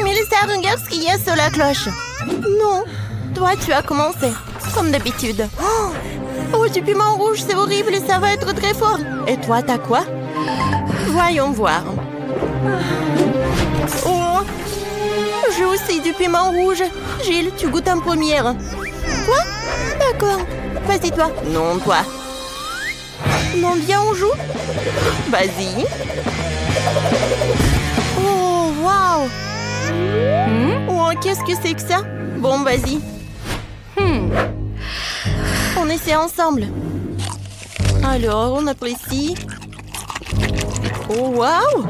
Mélissa, regarde ce qu'il y a sur la cloche. Non, toi, tu as commencé, comme d'habitude. Oh, du piment rouge, c'est horrible et ça va être très fort. Et toi, t'as quoi? Voyons voir. Oh, j'ai aussi du piment rouge. Gilles, tu goûtes en première. Quoi? D'accord. Vas-y, toi. Non, toi. Non, viens, on joue. Vas-y. Oh, waouh. Oh, qu'est-ce que c'est que ça? Bon, vas-y. On essaie ensemble. Alors, on apprécie. Oh, waouh!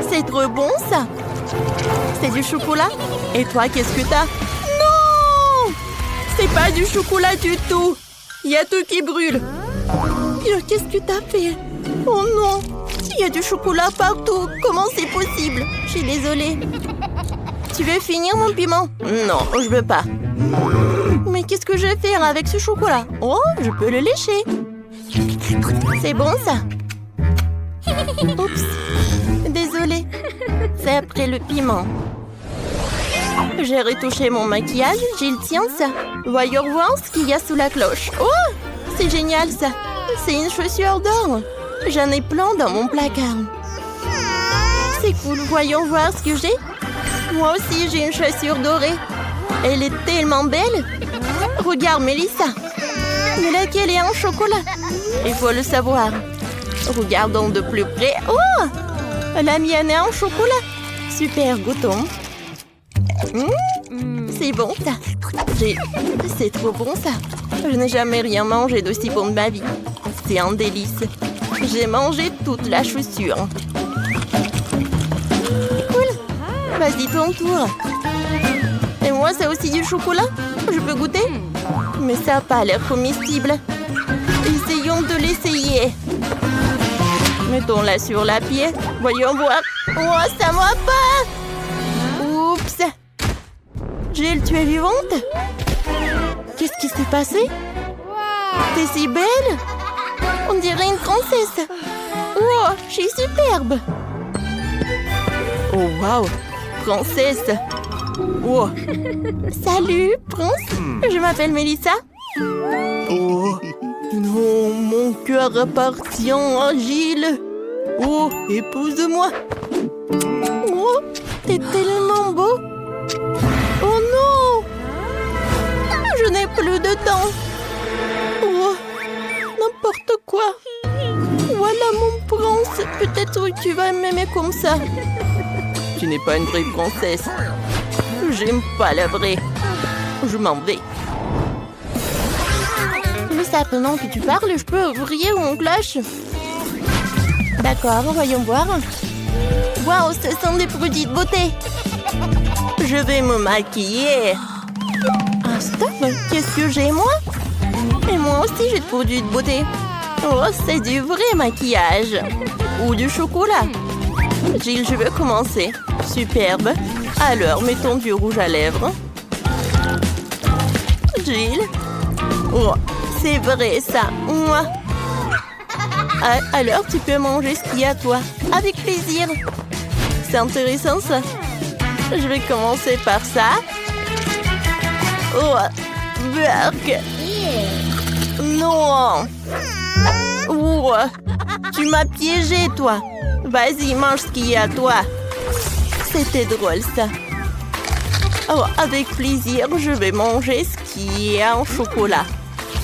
C'est trop bon, ça! C'est du chocolat? Et toi, qu'est-ce que t'as? Non! C'est pas du chocolat du tout! Il y a tout qui brûle. Qu'est-ce que t'as fait? Oh non! Il y a du chocolat partout. Comment c'est possible? Je suis désolée. Tu veux finir mon piment? Non, je veux pas. Mais qu'est-ce que je vais faire avec ce chocolat? Oh, je peux le lécher. C'est bon, ça? Oups. Désolée. C'est après le piment. J'ai retouché mon maquillage. Gilles, tiens ça. Voyons voir ce qu'il y a sous la cloche. Oh, c'est génial, ça. C'est une chaussure d'or. J'en ai plein dans mon placard. C'est cool. Voyons voir ce que j'ai. Moi aussi, j'ai une chaussure dorée. Elle est tellement belle. Regarde, Mélissa. Mais laquelle est en chocolat? Il faut le savoir. Regardons de plus près. Oh! La mienne est en chocolat. Super, goûtons. C'est bon, ça. C'est trop bon, ça. Je n'ai jamais rien mangé d'aussi bon de ma vie. C'est un délice. J'ai mangé toute la chaussure. Cool. Vas-y, ton tour. Et moi, c'est aussi du chocolat? Je peux goûter? Mais ça n'a pas l'air comestible. Essayons de l'essayer. Mettons-la sur la pied. Voyons voir. Oh, ça ne va pas! Oups! Gilles, tu es vivante? Qu'est-ce qui s'est passé? T'es si belle! On dirait une princesse. Oh, je suis superbe. Oh, waouh! Princesse! Oh! Salut, prince! Je m'appelle Mélissa. Oh! Non, mon cœur appartient à Gilles. Oh, épouse-moi. Oh, t'es tellement beau. Oh non! Je n'ai plus de temps. Oh, n'importe quoi. Voilà mon prince. Peut-être que tu vas m'aimer comme ça. Tu n'es pas une vraie princesse. J'aime pas la vraie. Je m'en vais. Mais ça, pendant que tu parles, je peux ouvrir mon cloche. D'accord, voyons voir. Waouh, ce sont des produits de beauté. Je vais me maquiller. Ah, stop, qu'est-ce que j'ai, moi? Et moi aussi, j'ai des produits de beauté. Oh, c'est du vrai maquillage. Ou du chocolat. Gilles, je veux commencer. Superbe. Alors, mettons du rouge à lèvres. Gilles. Oh, c'est vrai, ça. Moi. Alors, tu peux manger ce qu'il y a, toi. Avec plaisir. C'est intéressant, ça. Je vais commencer par ça. Oh, burk. Non. Oh, tu m'as piégé, toi. Vas-y, mange ce qu'il y a, toi. C'était drôle, ça. Oh, avec plaisir, je vais manger ce qui est en chocolat.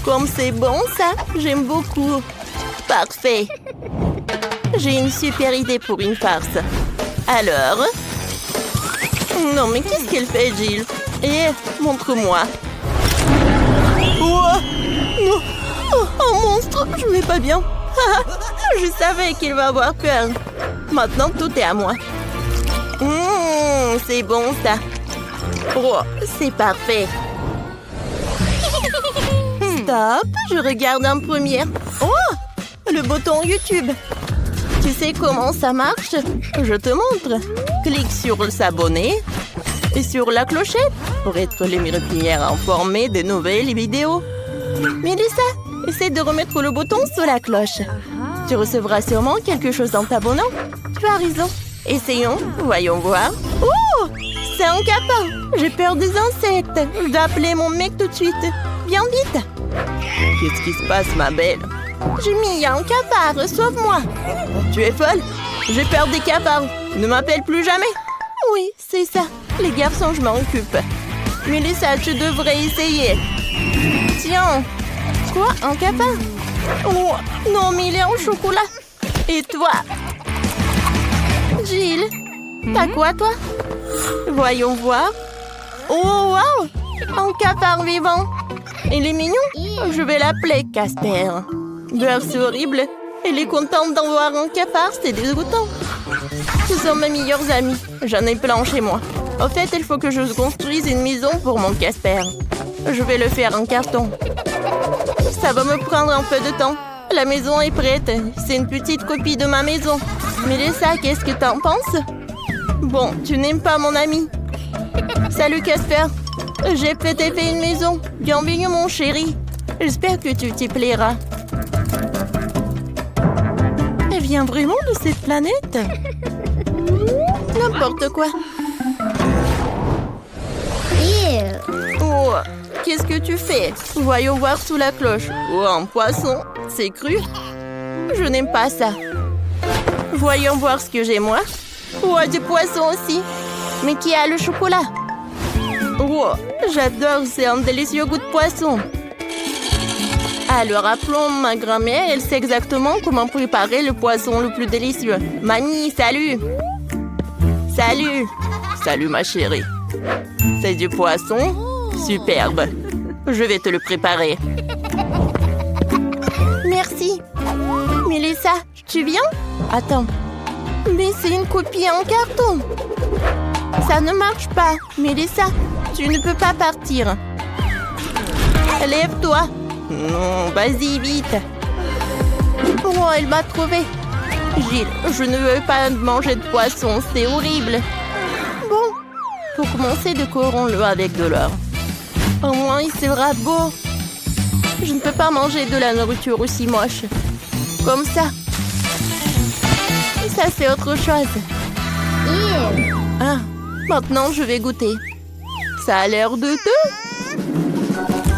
Comme c'est bon, ça, j'aime beaucoup. Parfait. J'ai une super idée pour une farce. Alors... Non, mais qu'est-ce qu'elle fait, Gilles? Montre-moi. Oh, non. Oh, un monstre, je vais pas bien. Je savais qu'il va avoir peur. Maintenant, tout est à moi. C'est bon, ça. Oh, c'est parfait. Stop, je regarde en première. Oh, le bouton YouTube. Tu sais comment ça marche? Je te montre. Clique sur s'abonner et sur la clochette pour être les premières informées des nouvelles vidéos. Mélissa, essaie de remettre le bouton sur la cloche. Tu recevras sûrement quelque chose en t'abonnant. Tu as raison. Essayons. Voyons voir. Oh! C'est un cafard. J'ai peur des insectes. Je dois appeler mon mec tout de suite. Viens vite. Qu'est-ce qui se passe, ma belle? Jimmy, il y a un cafard. Sauve-moi. Tu es folle? J'ai peur des cafards. Ne m'appelle plus jamais. Oui, c'est ça. Les garçons, je m'en occupe. Mélissa, tu devrais essayer. Tiens. Quoi? Un cafard? Oh, non, mais il est en chocolat. Et toi? Gilles, t'as quoi, toi? Voyons voir. Oh, wow! Un cafard vivant. Il est mignon. Je vais l'appeler Casper. C'est horrible. Elle est contente d'en voir un cafard, c'est dégoûtant. Ce sont mes meilleurs amis. J'en ai plein chez moi. Au fait, il faut que je construise une maison pour mon Casper. Je vais le faire en carton. Ça va me prendre un peu de temps. La maison est prête. C'est une petite copie de ma maison. Mélissa, qu'est-ce que t'en penses? Bon, tu n'aimes pas mon ami. Salut Casper. J'ai peut-être fait une maison. Bienvenue mon chéri. J'espère que tu t'y plairas. Elle vient vraiment de cette planète? N'importe quoi. Oh, qu'est-ce que tu fais? Voyons voir sous la cloche. Oh, un poisson. C'est cru? Je n'aime pas ça. Voyons voir ce que j'ai moi. Oh, du poisson aussi. Mais qui a le chocolat? Oh, j'adore, c'est un délicieux goût de poisson. Alors, appelons ma grand-mère, elle sait exactement comment préparer le poisson le plus délicieux. Mamie, salut! Salut! Salut, ma chérie. C'est du poisson? Superbe. Je vais te le préparer. Merci. Mélissa, tu viens? Attends. Mais c'est une copie en carton. Ça ne marche pas. Mélissa, tu ne peux pas partir. Lève-toi. Non, vas-y, vite. Oh, elle m'a trouvé. Gilles, je ne veux pas manger de poisson, c'est horrible. Bon, pour commencer, décorons-le avec de l'or. Au moins, il sera beau. Je ne peux pas manger de la nourriture aussi moche. Comme ça. Ça, c'est autre chose. Ah, maintenant, je vais goûter. Ça a l'air de deux.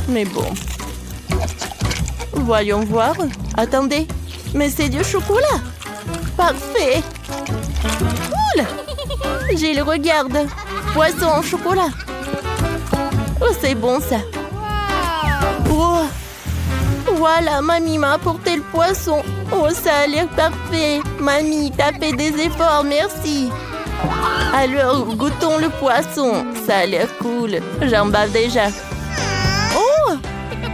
Mais bon. Voyons voir. Attendez. Mais c'est du chocolat. Parfait. Cool. Gilles, regarde. Poisson en chocolat. Oh, c'est bon, ça. Oh. Voilà, mamie m'a apporté le poisson. Oh, ça a l'air parfait. Mamie, t'as fait des efforts, merci. Alors, goûtons le poisson. Ça a l'air cool. J'en bave déjà. Oh,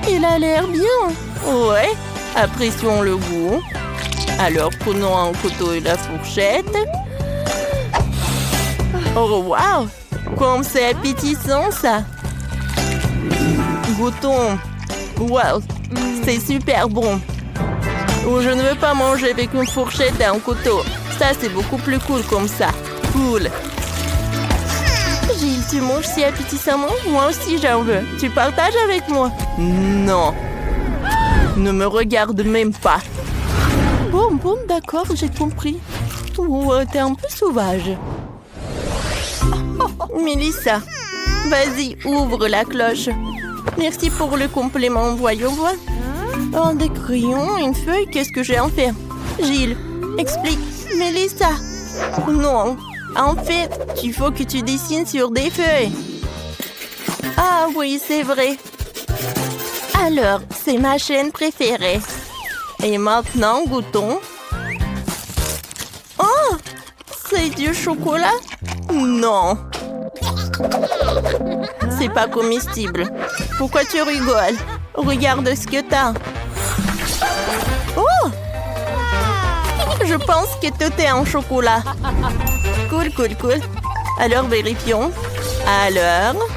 il a l'air bien. Ouais, apprécions le goût. Alors, prenons un couteau et la fourchette. Oh, wow! Comme c'est appétissant, ça! Goûtons. Wow! C'est super bon. Oh, je ne veux pas manger avec une fourchette et un couteau. Ça, c'est beaucoup plus cool comme ça. Cool! Gilles, tu manges si appétissamment? Moi aussi, j'en veux. Tu partages avec moi? Non! Ne me regarde même pas. Bon, d'accord, j'ai compris. Oh, t'es un peu sauvage. Mélissa, vas-y, ouvre la cloche. Merci pour le compliment, voyons voir. Oh, des crayons, une feuille, qu'est-ce que j'ai en faire? Gilles, explique. Mélissa. Non, en fait, il faut que tu dessines sur des feuilles. Ah oui, c'est vrai. Alors, c'est ma chaîne préférée. Et maintenant, goûtons. Oh! C'est du chocolat? Non! C'est pas comestible. Pourquoi tu rigoles? Regarde ce que t'as. Oh! Je pense que tout est en chocolat. Cool. Alors, vérifions. Alors,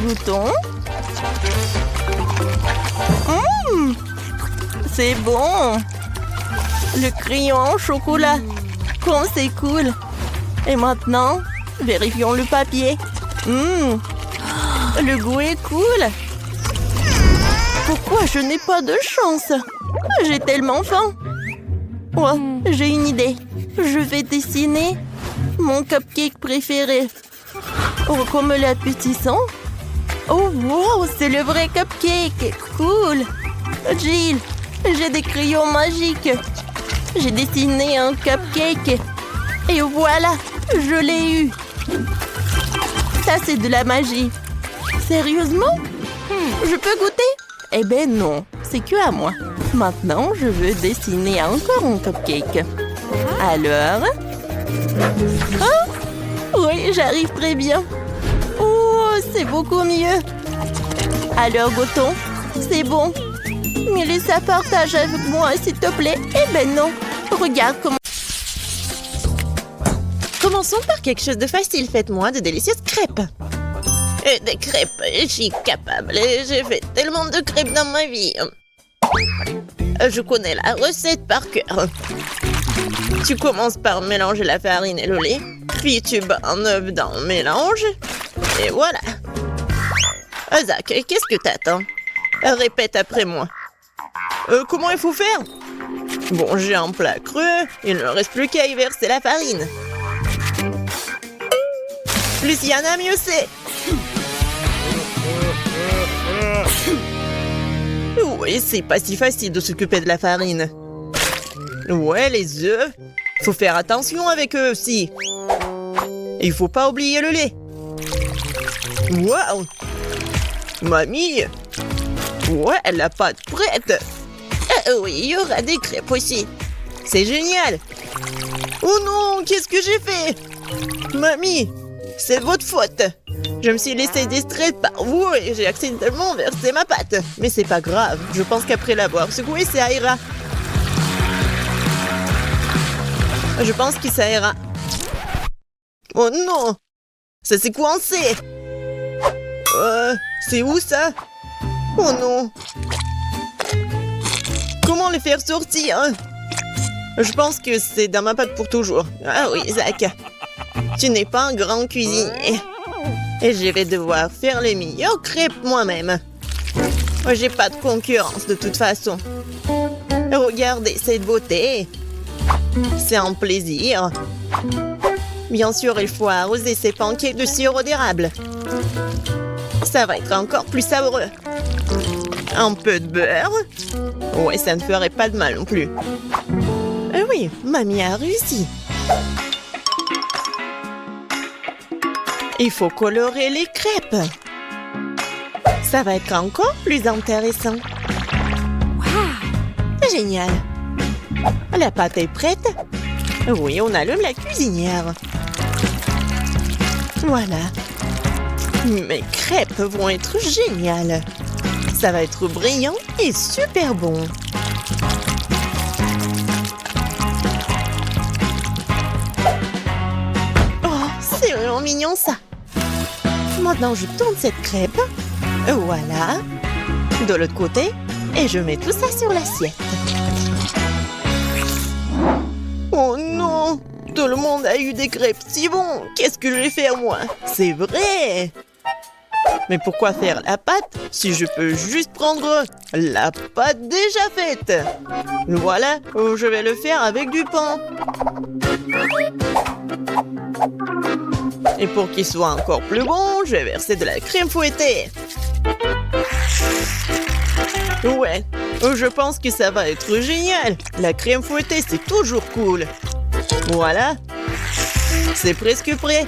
goûtons. C'est bon. Le crayon en chocolat. Comme c'est cool. Et maintenant, vérifions le papier. Le goût est cool. Pourquoi je n'ai pas de chance? J'ai tellement faim. Oh, j'ai une idée. Je vais dessiner mon cupcake préféré. Oh, comme l'appétissant. Oh, wow, c'est le vrai cupcake. Cool. Jill, j'ai des crayons magiques. J'ai dessiné un cupcake. Et voilà, je l'ai eu. Ça, c'est de la magie. Sérieusement? Je peux goûter? Eh ben non, c'est que à moi. Maintenant, je veux dessiner encore un cupcake. Alors? Oh! Oui, j'arrive très bien. Oh, c'est beaucoup mieux. Alors, goûtons. C'est bon. Mais laisse un partage avec moi, s'il te plaît. Eh ben non. Regarde comment... Commençons par quelque chose de facile. Faites-moi de délicieuses crêpes. Des crêpes, je suis capable. J'ai fait tellement de crêpes dans ma vie. Je connais la recette par cœur. Tu commences par mélanger la farine et le lait. Puis tu bats un œuf dans le mélange. Et voilà. Zach, qu'est-ce que t'attends? Répète après moi. Comment il faut faire? Bon, j'ai un plat creux. Il ne reste plus qu'à y verser la farine. Plus il y en a, mieux c'est. Oui, c'est pas si facile de s'occuper de la farine. Ouais, les œufs. Faut faire attention avec eux aussi. Il faut pas oublier le lait. Waouh! Mamie! Ouais, la pâte prête. Oui, il y aura des crêpes aussi. C'est génial. Oh non, qu'est-ce que j'ai fait? Mamie, c'est votre faute. Je me suis laissée distraite par vous et j'ai accidentellement versé ma pâte. Mais c'est pas grave, je pense qu'après l'avoir secouée, ça ira. Je pense que ça ira. Oh non! Ça s'est coincé! C'est où ça? Oh non! Comment les faire sortir? Je pense que c'est dans ma pâte pour toujours. Ah oui, Zach. Tu n'es pas un grand cuisinier. Et je vais devoir faire les meilleures crêpes moi-même. J'ai pas de concurrence de toute façon. Regardez cette beauté. C'est un plaisir. Bien sûr, il faut arroser ces pancakes de sirop d'érable. Ça va être encore plus savoureux. Un peu de beurre. Ouais, ça ne ferait pas de mal non plus. Oui, mamie a réussi. Il faut colorer les crêpes. Ça va être encore plus intéressant. Wow! Génial. La pâte est prête? Oui, on allume la cuisinière. Voilà. Mes crêpes vont être géniales. Ça va être brillant et super bon. Oh, c'est vraiment mignon ça. Maintenant, je tourne cette crêpe. Voilà. De l'autre côté. Et je mets tout ça sur l'assiette. Oh non! Tout le monde a eu des crêpes si bons! Qu'est-ce que je vais faire moi? C'est vrai! Mais pourquoi faire la pâte si je peux juste prendre la pâte déjà faite? Voilà, je vais le faire avec du pain. Et pour qu'il soit encore plus bon, je vais verser de la crème fouettée. Ouais, je pense que ça va être génial. La crème fouettée, c'est toujours cool. Voilà. C'est presque prêt.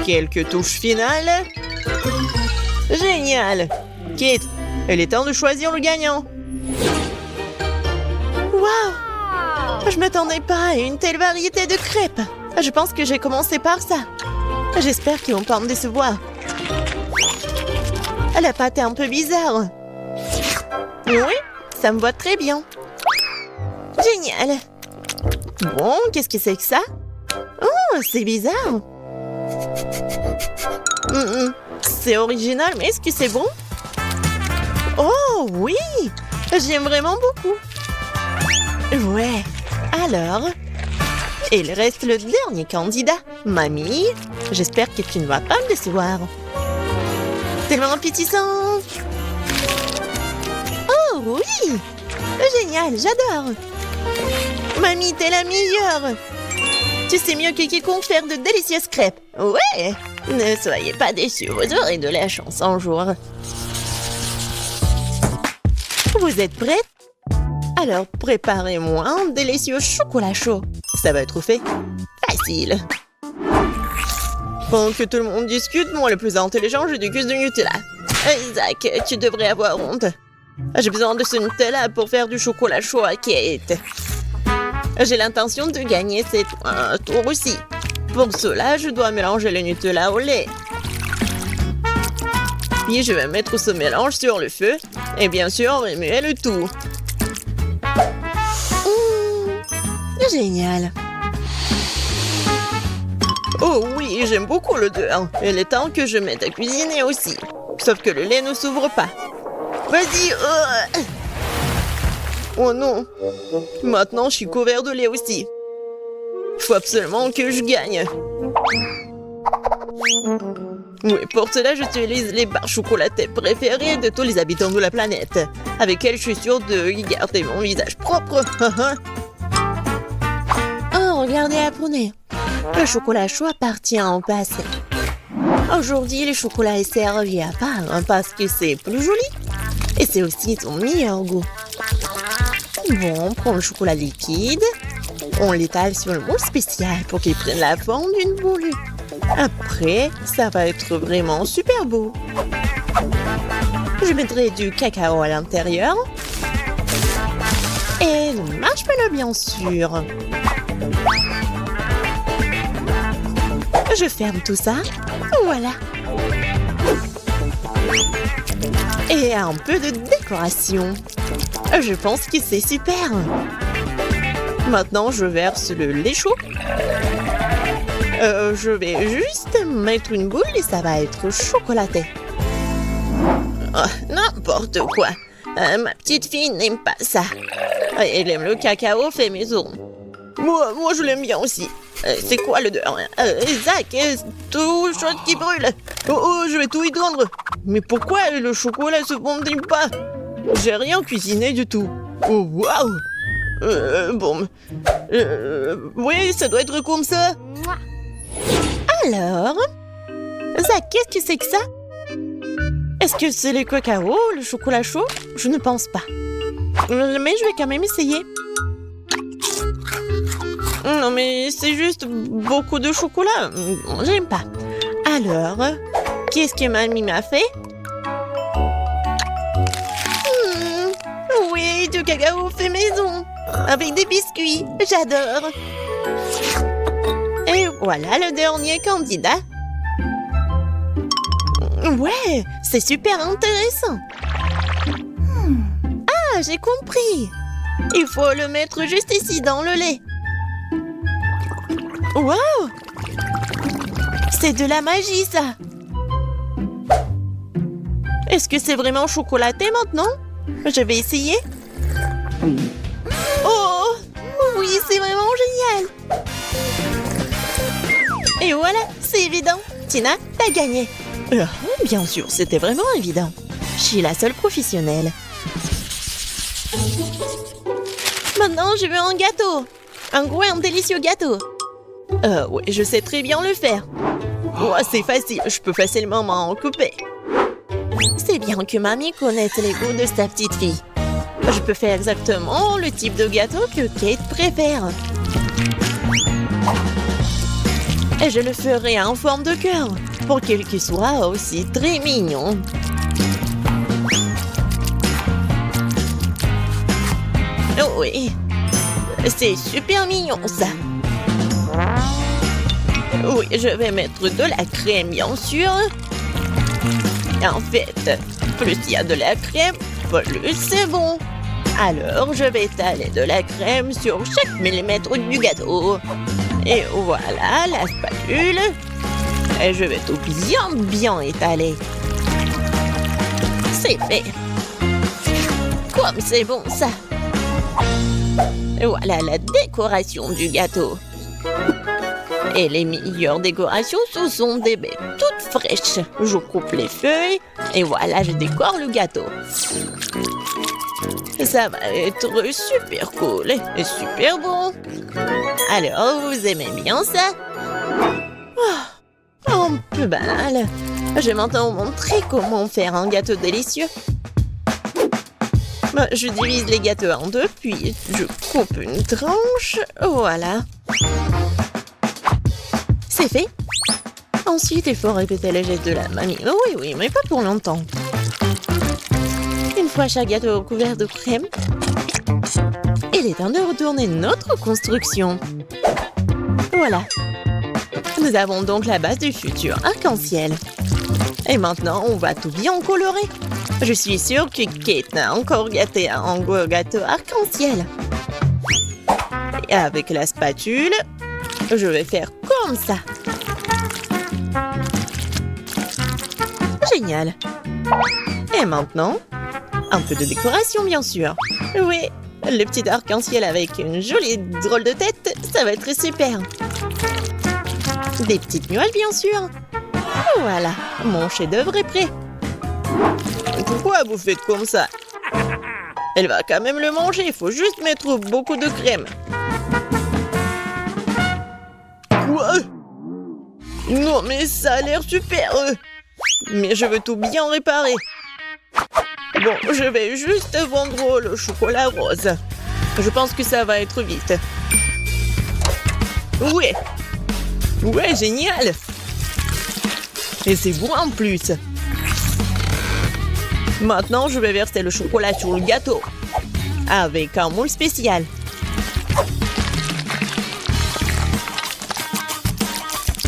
Quelques touches finales. Génial. Kate, il est temps de choisir le gagnant. Waouh! Je m'attendais pas à une telle variété de crêpes. Je pense que j'ai commencé par ça. J'espère qu'ils vont pas me décevoir. La pâte est un peu bizarre. Oui, ça me va très bien. Génial. Bon, qu'est-ce que c'est que ça? Oh, c'est bizarre. C'est original, mais est-ce que c'est bon? Oh, oui! J'aime vraiment beaucoup. Ouais. Alors, il reste le dernier candidat. Mamie, j'espère que tu ne vas pas me décevoir. Tellement appétissant! Oh oui! Génial, j'adore! Mamie, t'es la meilleure! Tu sais mieux que quiconque faire de délicieuses crêpes. Ouais! Ne soyez pas déçus, vous aurez de la chance un jour. Vous êtes prêtes? Alors, préparez-moi un délicieux chocolat chaud. Ça va être fait facile. Pendant que tout le monde discute, moi le plus intelligent, je déguste du Nutella. Hey, Zach, tu devrais avoir honte. J'ai besoin de ce Nutella pour faire du chocolat chaud à Kate. J'ai l'intention de gagner cette tour aussi. Pour cela, je dois mélanger le Nutella au lait. Puis je vais mettre ce mélange sur le feu et bien sûr remuer le tout. Génial. Oh oui, j'aime beaucoup l'odeur. Il est temps que je mette à cuisiner aussi. Sauf que le lait ne s'ouvre pas. Vas-y. Oh non. Maintenant, je suis couvert de lait aussi. Il faut absolument que je gagne. Oui, pour cela, j'utilise les barres chocolatées préférées de tous les habitants de la planète, avec elles je suis sûre de garder mon visage propre. Oh, regardez, apprenez. Le chocolat chaud appartient au passé. Aujourd'hui, le chocolat est servi à part parce que c'est plus joli et c'est aussi son meilleur goût. Bon, on prend le chocolat liquide, on l'étale sur le moule spécial pour qu'il prenne la forme d'une boule. Après, ça va être vraiment super beau. Je mettrai du cacao à l'intérieur. Et le marshmallow, bien sûr. Je ferme tout ça. Voilà. Et un peu de décoration. Je pense que c'est super. Maintenant, je verse le lait chaud. Je vais juste mettre une boule et ça va être chocolaté. Oh, n'importe quoi. Ma petite fille n'aime pas ça. Elle aime le cacao fait maison. Moi je l'aime bien aussi. C'est quoi l'odeur? Zach, tout chose qui brûle. Oh, je vais tout étendre. Mais pourquoi le chocolat se fondit pas? J'ai rien cuisiné du tout. Oh, waouh! Bon. Oui, ça doit être comme ça. Alors? Zach, qu'est-ce que c'est que ça? Est-ce que c'est le cacao, le chocolat chaud? Je ne pense pas. Mais je vais quand même essayer. Non, mais c'est juste beaucoup de chocolat. J'aime pas. Alors, qu'est-ce que mamie m'a fait? Oui, du cacao fait maison. Avec des biscuits. J'adore. Et voilà le dernier candidat. Ouais, c'est super intéressant. Ah, j'ai compris. Il faut le mettre juste ici dans le lait. Wow! C'est de la magie, ça. Est-ce que c'est vraiment chocolaté maintenant? Je vais essayer. Oh! Oui, c'est vraiment génial. Et voilà, c'est évident. Tina, t'as gagné. Bien sûr, c'était vraiment évident. Je suis la seule professionnelle. Maintenant, je veux un gâteau. Un gros et un délicieux gâteau. Oui, je sais très bien le faire. Oh, c'est facile, je peux facilement m'en couper. C'est bien que mamie connaisse les goûts de sa petite fille. Je peux faire exactement le type de gâteau que Kate préfère. Et je le ferai en forme de cœur, pour qu'il soit aussi très mignon. Oh oui, c'est super mignon ça. Oui, je vais mettre de la crème, bien sûr. En fait, plus il y a de la crème, plus c'est bon. Alors, je vais étaler de la crème sur chaque millimètre du gâteau. Et voilà la spatule. Et je vais tout bien étaler. C'est fait. Comme c'est bon ça. Et voilà la décoration du gâteau. Et les meilleures décorations, ce sont des baies toutes fraîches. Je coupe les feuilles et voilà, je décore le gâteau. Ça va être super cool et super bon. Alors, vous aimez bien ça? Oh, un peu banal. Je vais maintenant vous montrer comment faire un gâteau délicieux. Je divise les gâteaux en deux, puis je coupe une tranche. Voilà. C'est fait. Ensuite, il faut répéter les gestes de la mamie. Oui, mais pas pour longtemps. Une fois chaque gâteau couvert de crème, il est temps de retourner notre construction. Voilà. Nous avons donc la base du futur arc-en-ciel. Et maintenant, on va tout bien colorer. Je suis sûre que Kate n'a encore gâté un gros gâteau arc-en-ciel. Et avec la spatule, je vais faire comme ça. Génial. Et maintenant, un peu de décoration, bien sûr. Oui, le petit arc-en-ciel avec une jolie drôle de tête, ça va être super. Des petites nuages, bien sûr. Voilà, mon chef-d'œuvre est prêt. Pourquoi vous faites comme ça? Elle va quand même le manger, il faut juste mettre beaucoup de crème. Quoi? Non, mais ça a l'air super. Mais je veux tout bien réparer. Bon, je vais juste vendre le chocolat rose. Je pense que ça va être vite. Ouais. Ouais, génial. Et c'est bon en plus. Maintenant, je vais verser le chocolat sur le gâteau. Avec un moule spécial.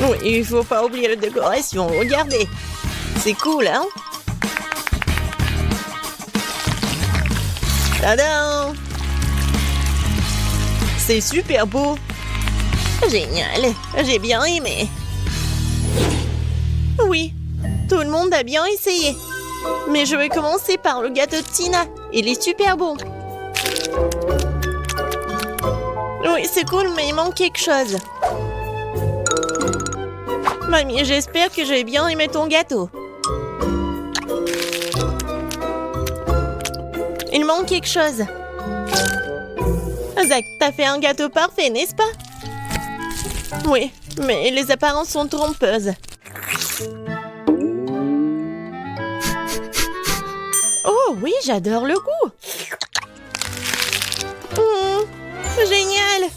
Oui, il faut pas oublier la décoration. Regardez. C'est cool, hein? Tadam! C'est super beau. Génial. J'ai bien aimé. Oui, tout le monde a bien essayé. Mais je vais commencer par le gâteau de Tina. Il est super bon. Oui, c'est cool, mais il manque quelque chose. Mamie, j'espère que j'ai bien aimé ton gâteau. Il manque quelque chose. Zach, t'as fait un gâteau parfait, n'est-ce pas? Oui, mais les apparences sont trompeuses. Oh oui, j'adore le goût. Génial.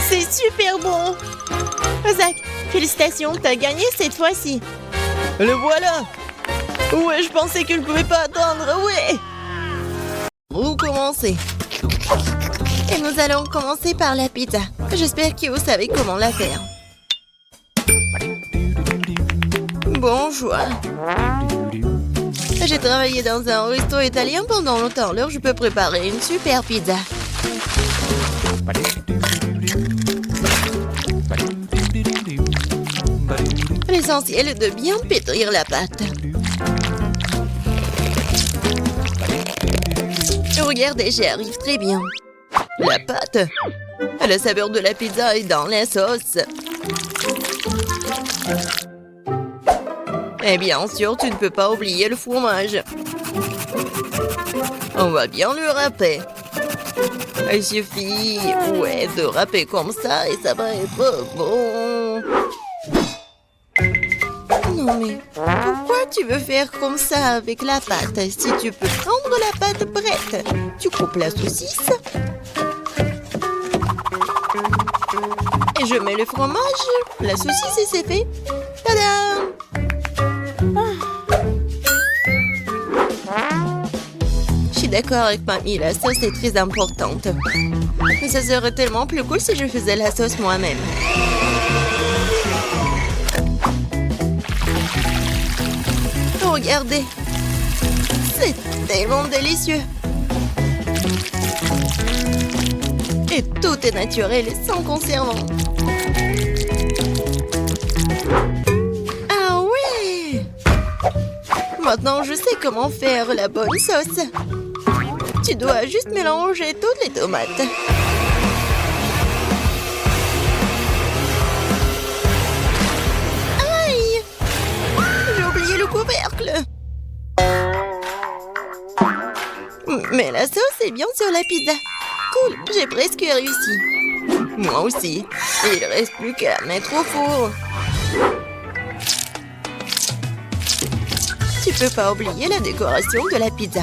C'est super bon. Zach, félicitations, t'as gagné cette fois-ci. Le voilà. Ouais, je pensais que je ne pouvais pas attendre, ouais. Vous commencez. Et nous allons commencer par la pizza. J'espère que vous savez comment la faire. Bonjour. J'ai travaillé dans un resto italien pendant longtemps, alors je peux préparer une super pizza. L'essentiel est de bien pétrir la pâte. Regardez, j'y arrive très bien. La pâte, la saveur de la pizza est dans la sauce. Et bien sûr, tu ne peux pas oublier le fromage. On va bien le râper. Il suffit, de râper comme ça et ça va être bon. Non mais, pourquoi tu veux faire comme ça avec la pâte? Si tu peux prendre la pâte prête, tu coupes la saucisse. Et je mets le fromage, la saucisse et c'est fait. Tadam! Je suis d'accord avec mamie, la sauce est très importante. Mais ça serait tellement plus cool si je faisais la sauce moi-même. Regardez, c'est tellement délicieux. Et tout est naturel et sans conservant. Ah ouais! Maintenant, je sais comment faire la bonne sauce. Tu dois juste mélanger toutes les tomates. Aïe! J'ai oublié le couvercle. Mais la sauce est bien sur la pizza. Cool, j'ai presque réussi. Moi aussi. Il reste plus qu'à mettre au four. Tu peux pas oublier la décoration de la pizza.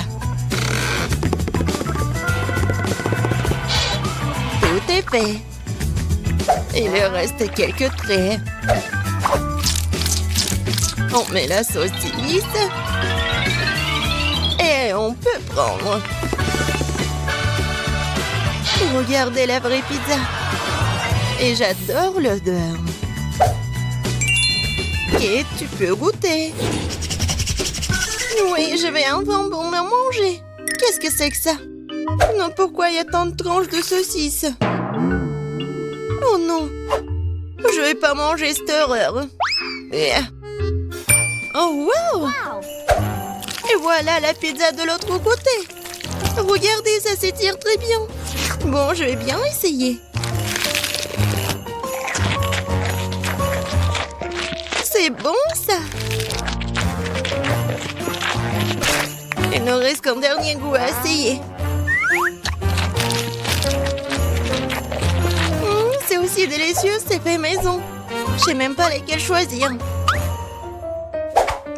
Tout est fait. Il reste quelques traits. On met la saucisse. Et on peut prendre. Regardez la vraie pizza. Et j'adore l'odeur. Et tu peux goûter. Oui, je vais enfin pour me manger. Qu'est-ce que c'est que ça? Non, pourquoi il y a tant de tranches de saucisses? Oh non. Je vais pas manger cette horreur. Yeah. Oh, wow! Et voilà la pizza de l'autre côté. Regardez, ça s'étire très bien. Bon, je vais bien essayer. C'est bon, ça. Il nous reste qu'un dernier goût à essayer. C'est aussi délicieux, c'est fait maison. Je sais même pas lesquels choisir.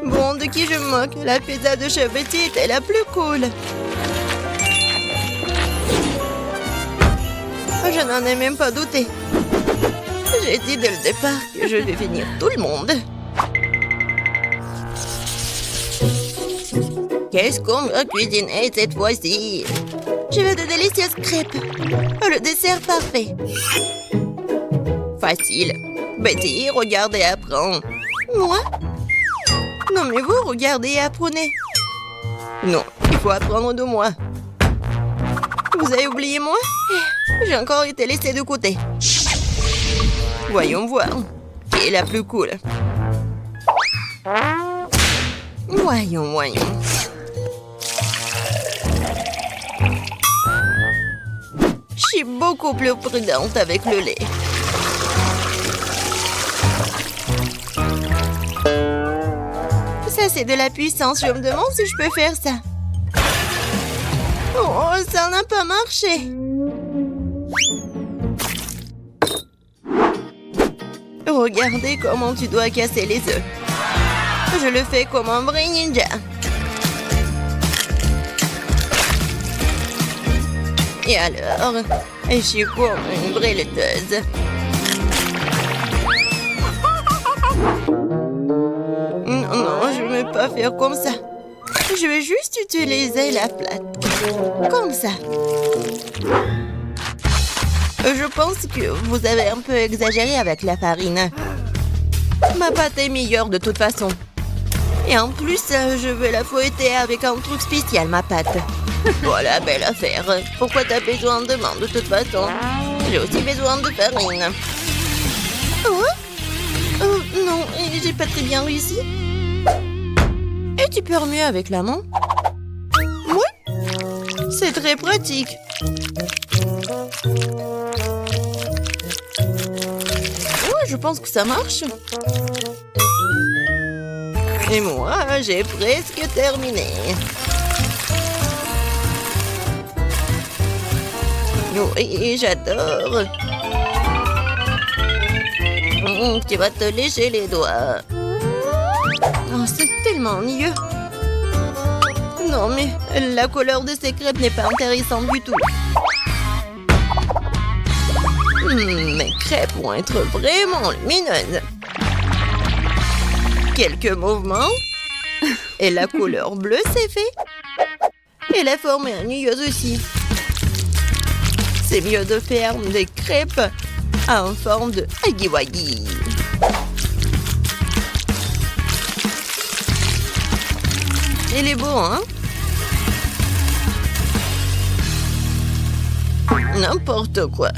Bon, de qui je me moque? La pizza de Chef Betty était la plus cool. Je n'en ai même pas douté. J'ai dit dès le départ que je vais finir tout le monde. Qu'est-ce qu'on va cuisiner cette fois-ci? Je veux de délicieuses crêpes. Le dessert parfait. Facile. Betty, regarde et apprends. Moi? Non, mais vous, regardez et apprenez. Non, il faut apprendre de moi. Vous avez oublié moi? J'ai encore été laissée de côté. Voyons voir. Qui est la plus cool? Voyons. Je suis beaucoup plus prudente avec le lait. Ça, c'est de la puissance. Je me demande si je peux faire ça. Oh, ça n'a pas marché. Regardez comment tu dois casser les œufs. Je le fais comme un vrai ninja. Et alors, je suis comme une vraie laiteuse. Non, je ne veux pas faire comme ça. Je vais juste utiliser la plate. Comme ça. Je pense que vous avez un peu exagéré avec la farine. Ma pâte est meilleure de toute façon. Et en plus, je veux la fouetter avec un truc spécial, ma pâte. Voilà, belle affaire. Pourquoi t'as besoin de main de toute façon? J'ai aussi besoin de farine. Oh? Non, j'ai pas très bien réussi. Et tu peux mieux avec la main? Oui. C'est très pratique. Ouais, je pense que ça marche. Et moi, j'ai presque terminé. Oui, j'adore. Tu vas te lécher les doigts. Oh, c'est tellement ennuyeux. Non, mais la couleur de ces crêpes n'est pas intéressante du tout. Mes crêpes vont être vraiment lumineuses. Quelques mouvements. Et la couleur bleue, c'est fait. Et la forme est ennuyeuse aussi. C'est mieux de faire des crêpes en forme de huggy-wuggy. Il est beau, hein? N'importe quoi.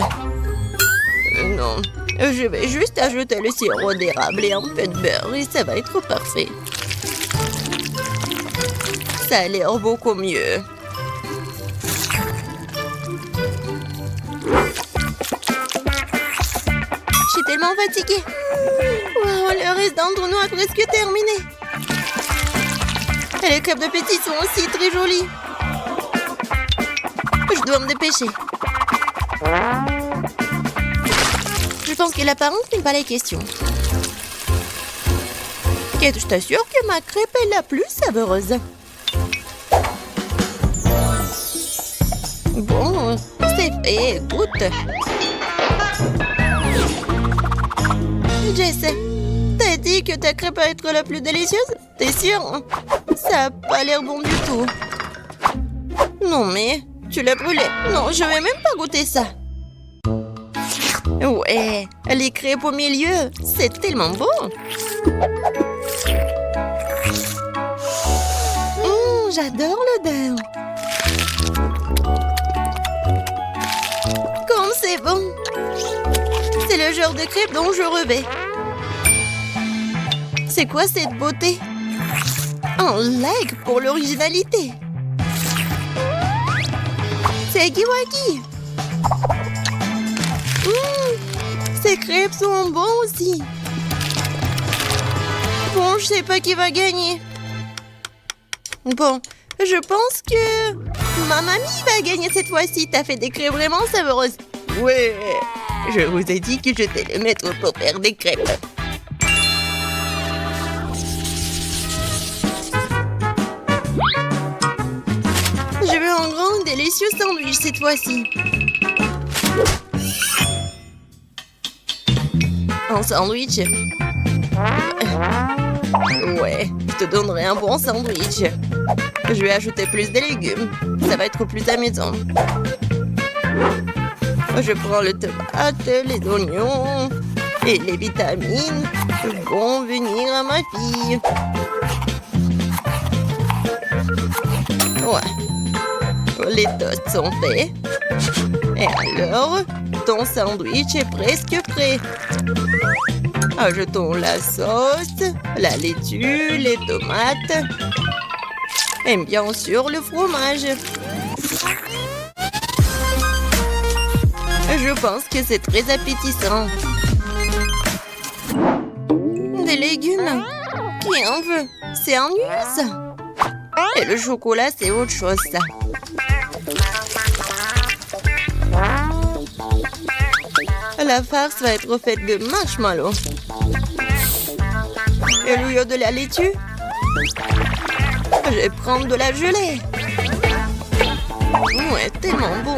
Non, je vais juste ajouter le sirop d'érable et un peu de beurre et ça va être parfait. Ça a l'air beaucoup mieux. Je suis tellement fatiguée. Wow, le reste d'entre nous a presque terminé. Et les crêpes de Betty sont aussi très jolies. Je dois me dépêcher. Je pense que la parente n'est pas la question. Kate, je t'assure que ma crêpe est la plus savoureuse. Bon, c'est fait, goûte. Jess, t'as dit que ta crêpe va être la plus délicieuse? T'es sûre? Ça a pas l'air bon du tout. Non mais, tu l'as brûlé. Non, je vais même pas goûter ça. Ouais, les crêpes au milieu, c'est tellement bon. J'adore l'odeur. Comme c'est bon. C'est le genre de crêpe dont je rêvais. C'est quoi cette beauté? Un like pour l'originalité. C'est Huggy Wuggy. Ces crêpes sont bons aussi. Bon, je sais pas qui va gagner. Bon, je pense que ma mamie va gagner cette fois-ci. T'as fait des crêpes vraiment savoureuses. Ouais, je vous ai dit que j'étais le maître pour faire des crêpes. Je veux un grand délicieux sandwich cette fois-ci. Un sandwich? Ouais, je te donnerai un bon sandwich. Je vais ajouter plus de légumes. Ça va être plus amusant. Je prends le tomate, les oignons et les vitamines vont venir à ma fille. Ouais. Les toasts sont faits. Et alors, ton sandwich est presque prêt. Ajoutons la sauce, la laitue, les tomates et bien sûr le fromage. Je pense que c'est très appétissant. Des légumes? Qui en veut? C'est ennuyeux ça. Et le chocolat, c'est autre chose ça. La farce va être faite de marshmallows. Et il y a de la laitue. Je vais prendre de la gelée. Ouais, tellement bon.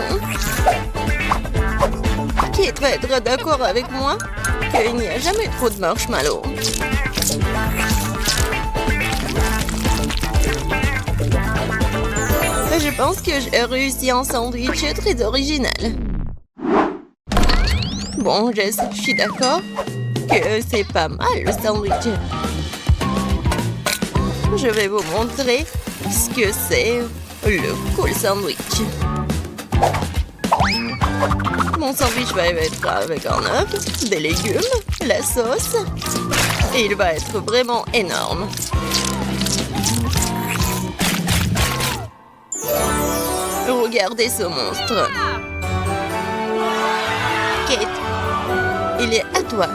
Kate va être d'accord avec moi qu'il n'y a jamais trop de marshmallows. Je pense que j'ai réussi un sandwich très original. Bon, Jess, je suis d'accord que c'est pas mal le sandwich. Je vais vous montrer ce que c'est le cool sandwich. Mon sandwich va être avec un œuf, des légumes, la sauce et il va être vraiment énorme. Regardez ce monstre. Kate, il est à toi.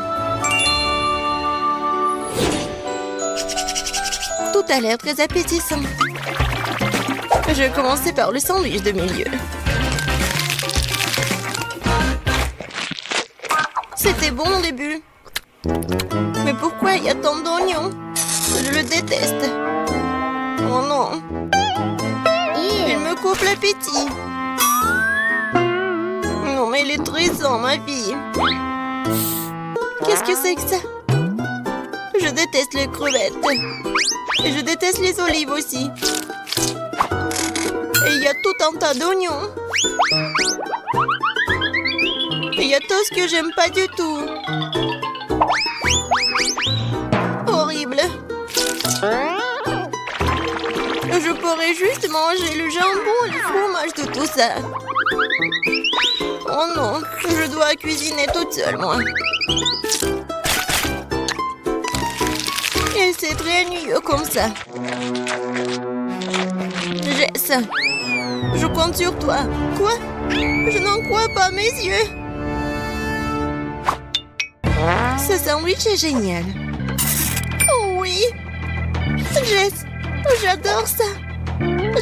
Tout a l'air très appétissant. Je vais commencer par le sandwich de milieu. C'était bon au début. Mais pourquoi il y a tant d'oignons? Je le déteste. Oh non. Il me coupe l'appétit. Non, mais il est triste, ma fille. Qu'est-ce que c'est que ça? Je déteste les crevettes. Et je déteste les olives aussi. Et il y a tout un tas d'oignons. Et il y a tout ce que j'aime pas du tout. Horrible. Je pourrais juste manger le jambon et le fromage de tout ça. Oh non, je dois cuisiner toute seule, moi. Et c'est très ennuyeux comme ça. Jess, je compte sur toi. Quoi? Je n'en crois pas mes yeux. Ce sandwich est génial. Oh oui. Jess, j'adore ça.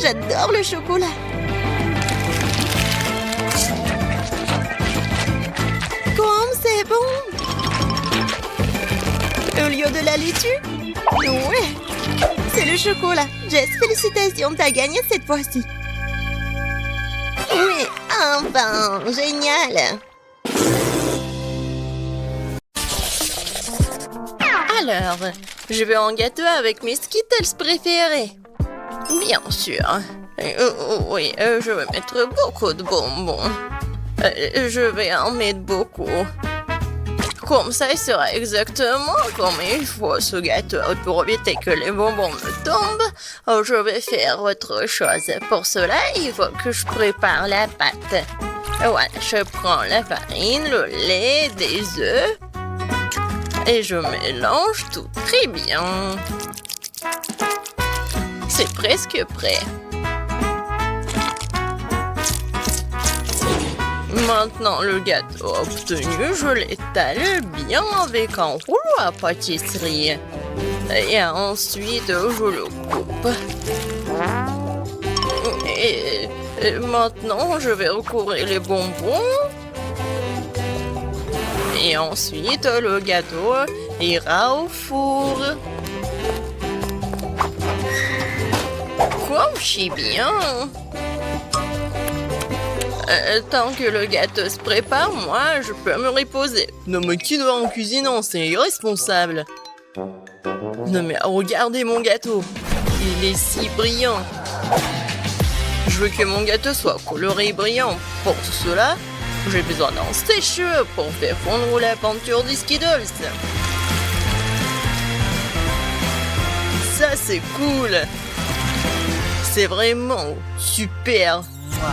J'adore le chocolat. c'est bon! Au lieu de la laitue? Ouais! C'est le chocolat. Jess, félicitations, t'as gagné cette fois-ci. Oui, enfin, génial! Alors, je veux un gâteau avec mes Skittles préférés. Bien sûr. Oui, je vais mettre beaucoup de bonbons. Je vais en mettre beaucoup. Comme ça, il sera exactement comme il faut ce gâteau. Pour éviter que les bonbons me tombent, je vais faire autre chose. Pour cela, il faut que je prépare la pâte. Voilà, je prends la farine, le lait, des œufs. Et je mélange tout très bien. C'est presque prêt. Maintenant, le gâteau obtenu, je l'étale bien avec un rouleau à pâtisserie. Et ensuite, je le coupe. Et maintenant, je vais recouvrir les bonbons. Et ensuite, le gâteau ira au four. Comme je suis bien. Tant que le gâteau se prépare, moi, je peux me reposer. Non, mais qui doit en cuisinant? C'est irresponsable. Non, mais regardez mon gâteau. Il est si brillant. Je veux que mon gâteau soit coloré et brillant. Pour cela, j'ai besoin d'un sèche-cheveux pour faire fondre la peinture des Skittles. Ça, c'est cool. C'est vraiment super.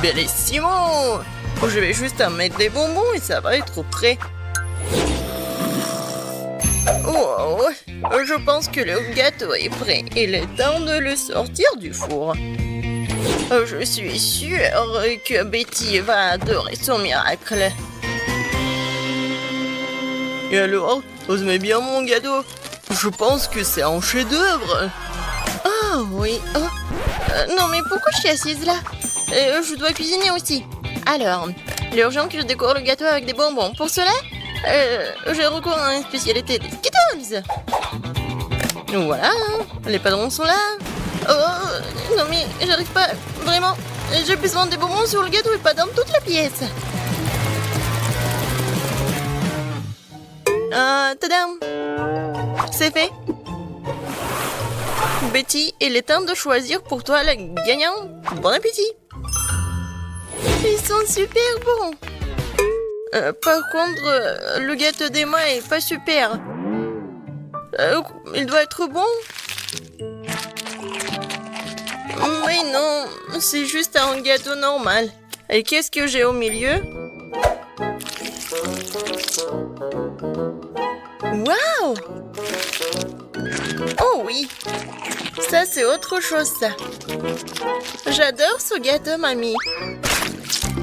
Bellissimo! Je vais juste en mettre des bonbons et ça va être prêt. Wow! Je pense que le gâteau est prêt. Il est temps de le sortir du four. Je suis sûre que Betty va adorer son miracle. Et alors, vous aimez bien mon gâteau? Je pense que c'est un chef-d'œuvre. Ah oui. Oh. Non mais pourquoi je suis assise là? Je dois cuisiner aussi. Alors, il est urgent que je décore le gâteau avec des bonbons. Pour cela, j'ai recours à une spécialité des Skittles. Voilà, les padrons sont là. Oh, non mais j'arrive pas, vraiment. J'ai besoin des bonbons sur le gâteau et pas dans toute la pièce. Tadam! C'est fait. Betty, il est temps de choisir pour toi la gagnante. Bon appétit! Ils sont super bons. Par contre, le gâteau d'Emma est pas super. Il doit être bon. Mais non, c'est juste un gâteau normal. Et qu'est-ce que j'ai au milieu? Waouh! Oh oui! Ça, c'est autre chose, ça. J'adore ce gâteau, mamie.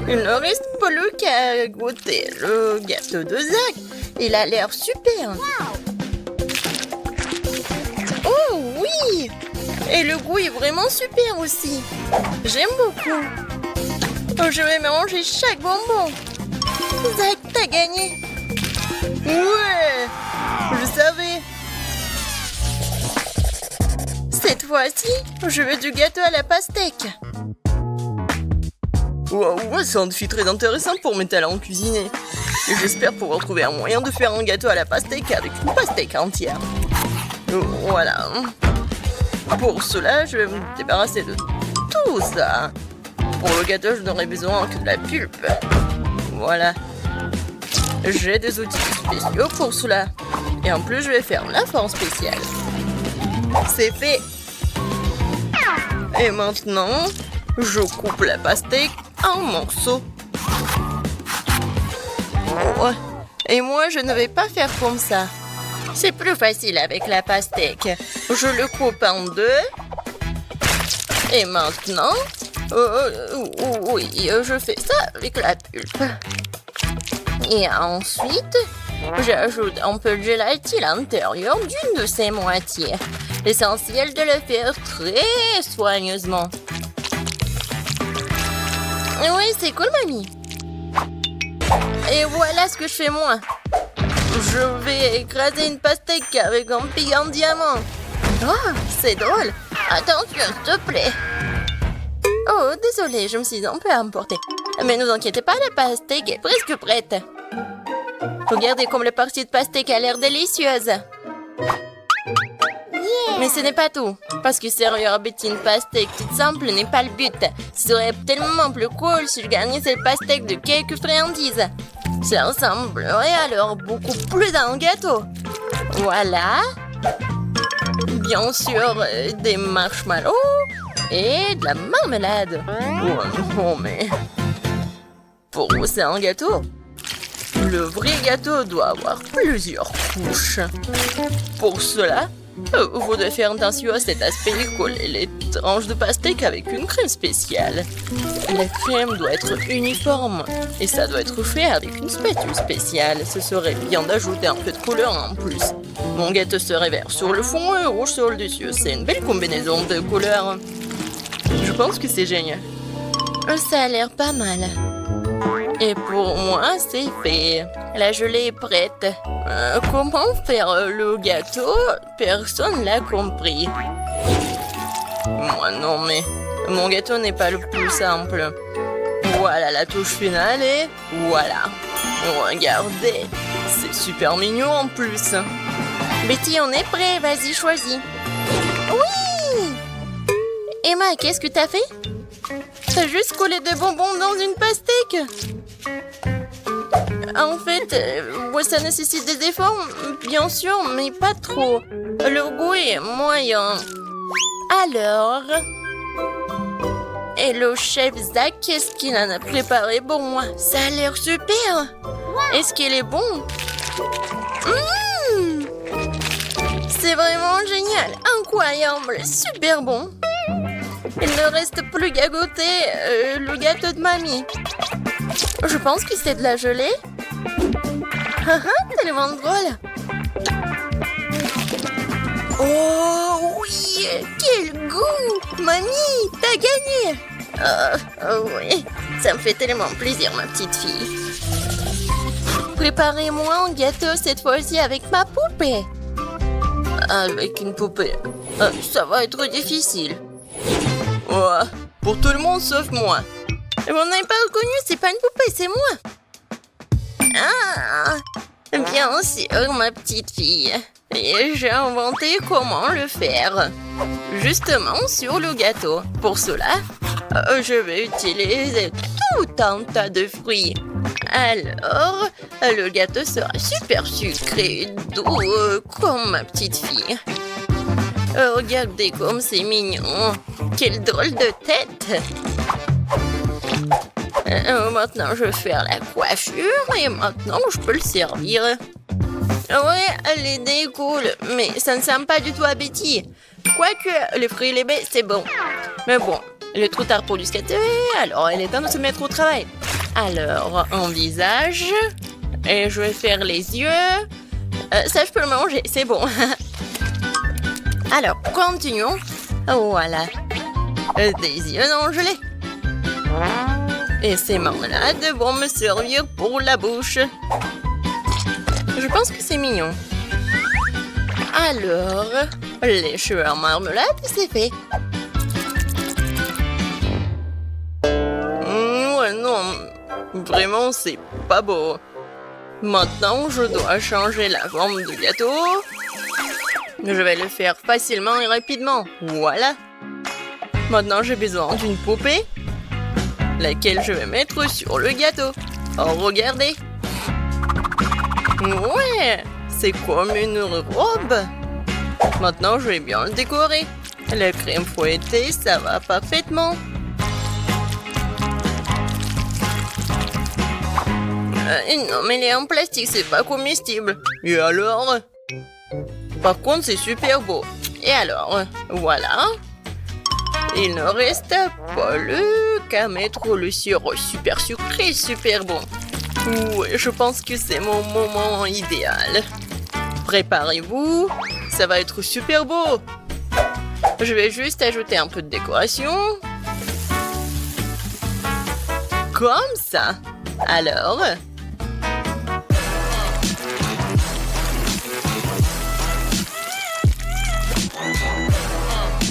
Il ne reste plus qu'à goûter le gâteau de Zach. Il a l'air super. Oh oui! Et le goût est vraiment super aussi. J'aime beaucoup. Je vais manger chaque bonbon. Zach, t'as gagné. Ouais! Je savais. Cette fois-ci, je veux du gâteau à la pastèque. Wow, c'est un défi très intéressant pour mes talents en cuisine. Et j'espère pouvoir trouver un moyen de faire un gâteau à la pastèque avec une pastèque entière. Voilà. Pour cela, je vais me débarrasser de tout ça. Pour le gâteau, je n'aurai besoin que de la pulpe. Voilà. J'ai des outils spéciaux pour cela. Et en plus, je vais faire la forme spéciale. C'est fait. Et maintenant, je coupe la pastèque en morceaux. Oh. Et moi, je ne vais pas faire comme ça. C'est plus facile avec la pastèque. Je le coupe en deux. Et maintenant, oui, je fais ça avec la pulpe. Et ensuite, j'ajoute un peu de gélatine à l'intérieur d'une de ses moitiés. L'essentiel de le faire très soigneusement. Oui, c'est cool, mamie. Et voilà ce que je fais moi. Je vais écraser une pastèque avec un pic en diamant. Oh, c'est drôle. Attention, s'il te plaît. Oh, désolé, je me suis un peu emportée. Mais ne vous inquiétez pas, la pastèque est presque prête. Regardez comme la partie de pastèque a l'air délicieuse. Mais ce n'est pas tout. Parce que servir à Betty une pastèque toute simple n'est pas le but. Ce serait tellement plus cool si je gagnais cette pastèque de quelques friandises. Ça ressemblerait alors beaucoup plus à un gâteau. Voilà. Bien sûr, des marshmallows et de la marmelade. Oh non, mais... Pour vous, c'est un gâteau. Le vrai gâteau doit avoir plusieurs couches. Pour cela, vous devez faire attention à cet aspect et coller les tranches de pastèque avec une crème spéciale. La crème doit être uniforme et ça doit être fait avec une spatule spéciale. Ce serait bien d'ajouter un peu de couleur en plus. Mon gâteau serait vert sur le fond et rouge sur le dessus. C'est une belle combinaison de couleurs. Je pense que c'est génial. Ça a l'air pas mal. Et pour moi, c'est fait. La gelée est prête. Comment faire le gâteau? Personne l'a compris. Moi non, mais mon gâteau n'est pas le plus simple. Voilà la touche finale et voilà. Regardez, c'est super mignon en plus. Betty, on est prêt, vas-y, choisis. Oui! Emma, qu'est-ce que t'as fait? T'as juste collé des bonbons dans une pastèque. En fait, ça nécessite des efforts, bien sûr, mais pas trop. Le goût est moyen. Alors... Et le chef Zach, qu'est-ce qu'il en a préparé pour moi? Ça a l'air super. Est-ce qu'il est bon? C'est vraiment génial, incroyable, super bon. Il ne reste plus qu'à goûter le gâteau de mamie. Je pense que c'est de la gelée. Tellement drôle. Oh oui, quel goût! Mamie, t'as gagné! Oui, ça me fait tellement plaisir, ma petite fille. Préparez-moi un gâteau cette fois-ci avec ma poupée. Avec une poupée, ça va être difficile. Ouais, pour tout le monde sauf moi. Vous n'avez pas reconnu, c'est pas une poupée, c'est moi. Ah, bien sûr, ma petite fille. Et j'ai inventé comment le faire. Justement sur le gâteau. Pour cela, je vais utiliser tout un tas de fruits. Alors, le gâteau sera super sucré, doux, comme ma petite fille. Regardez comme c'est mignon. Quelle drôle de tête. Maintenant, je vais faire la coiffure et maintenant, je peux le servir. Ouais, l'idée est cool, mais ça ne ressemble pas du tout à Betty. Quoique, les fruits et les baies, c'est bon. Mais bon, il est trop tard pour du skater, alors il est temps de se mettre au travail. Alors, un visage, et je vais faire les yeux. Ça, je peux le manger, c'est bon. Alors, continuons. Voilà. Des yeux non gelés. Et ces marmelades vont me servir pour la bouche. Je pense que c'est mignon. Alors, les cheveux en marmelade, c'est fait. Ouais, non. Vraiment, c'est pas beau. Maintenant, je dois changer la forme du gâteau. Je vais le faire facilement et rapidement. Voilà. Maintenant, j'ai besoin d'une poupée, laquelle je vais mettre sur le gâteau. Oh, regardez. Ouais, c'est comme une robe. Maintenant, je vais bien le décorer. La crème fouettée, ça va parfaitement. Non, mais elle est en plastique, c'est pas comestible. Et alors? Par contre, c'est super beau. Et alors, voilà. Il ne reste plus qu'à mettre le sirop super sucré, super bon. Ouais, je pense que c'est mon moment idéal. Préparez-vous, ça va être super beau. Je vais juste ajouter un peu de décoration. Comme ça. Alors...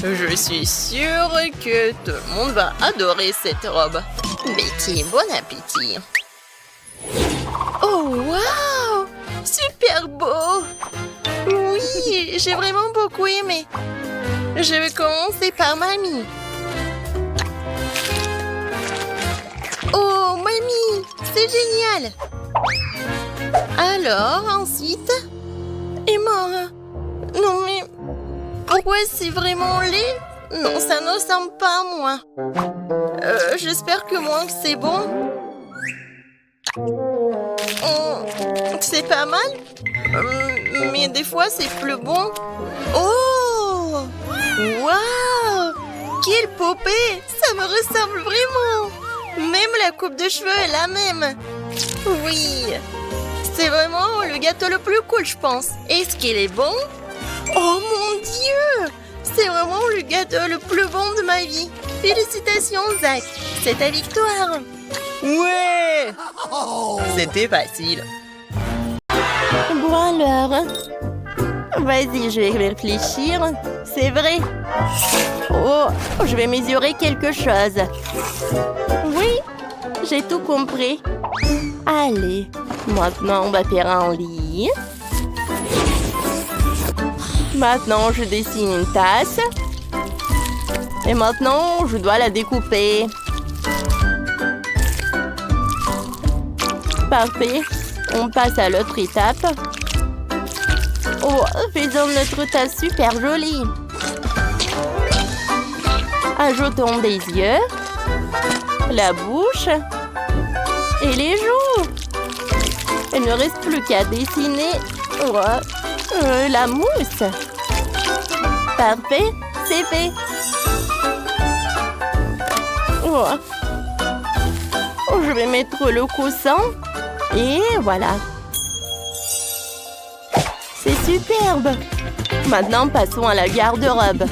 Je suis sûre que tout le monde va adorer cette robe. Betty, bon appétit. Oh, wow! Super beau! Oui, j'ai vraiment beaucoup aimé. Je vais commencer par mamie. Oh, mamie, c'est génial! Alors, ensuite... Et moi? Non, mais... Pourquoi c'est vraiment laid? Non, ça ne ressemble pas à moi. J'espère que moi, c'est bon. C'est pas mal? Mais des fois, c'est plus bon. Oh! Waouh! Quelle poupée! Ça me ressemble vraiment! Même la coupe de cheveux est la même. Oui! C'est vraiment le gâteau le plus cool, je pense. Est-ce qu'il est bon? Oh mon Dieu! C'est vraiment le gâteau le plus bon de ma vie. Félicitations, Zach. C'est ta victoire. Ouais! C'était facile. Bon alors. Vas-y, je vais réfléchir. C'est vrai. Oh, je vais mesurer quelque chose. Oui, j'ai tout compris. Allez, maintenant on va faire un lit. Maintenant, je dessine une tasse. Et maintenant, je dois la découper. Parfait. On passe à l'autre étape. Oh, faisons notre tasse super jolie. Ajoutons des yeux, la bouche et les joues. Il ne reste plus qu'à dessiner la mousse. Parfait, c'est fait. Oh, je vais mettre le coussin et voilà. C'est superbe. Maintenant, passons à la garde-robe.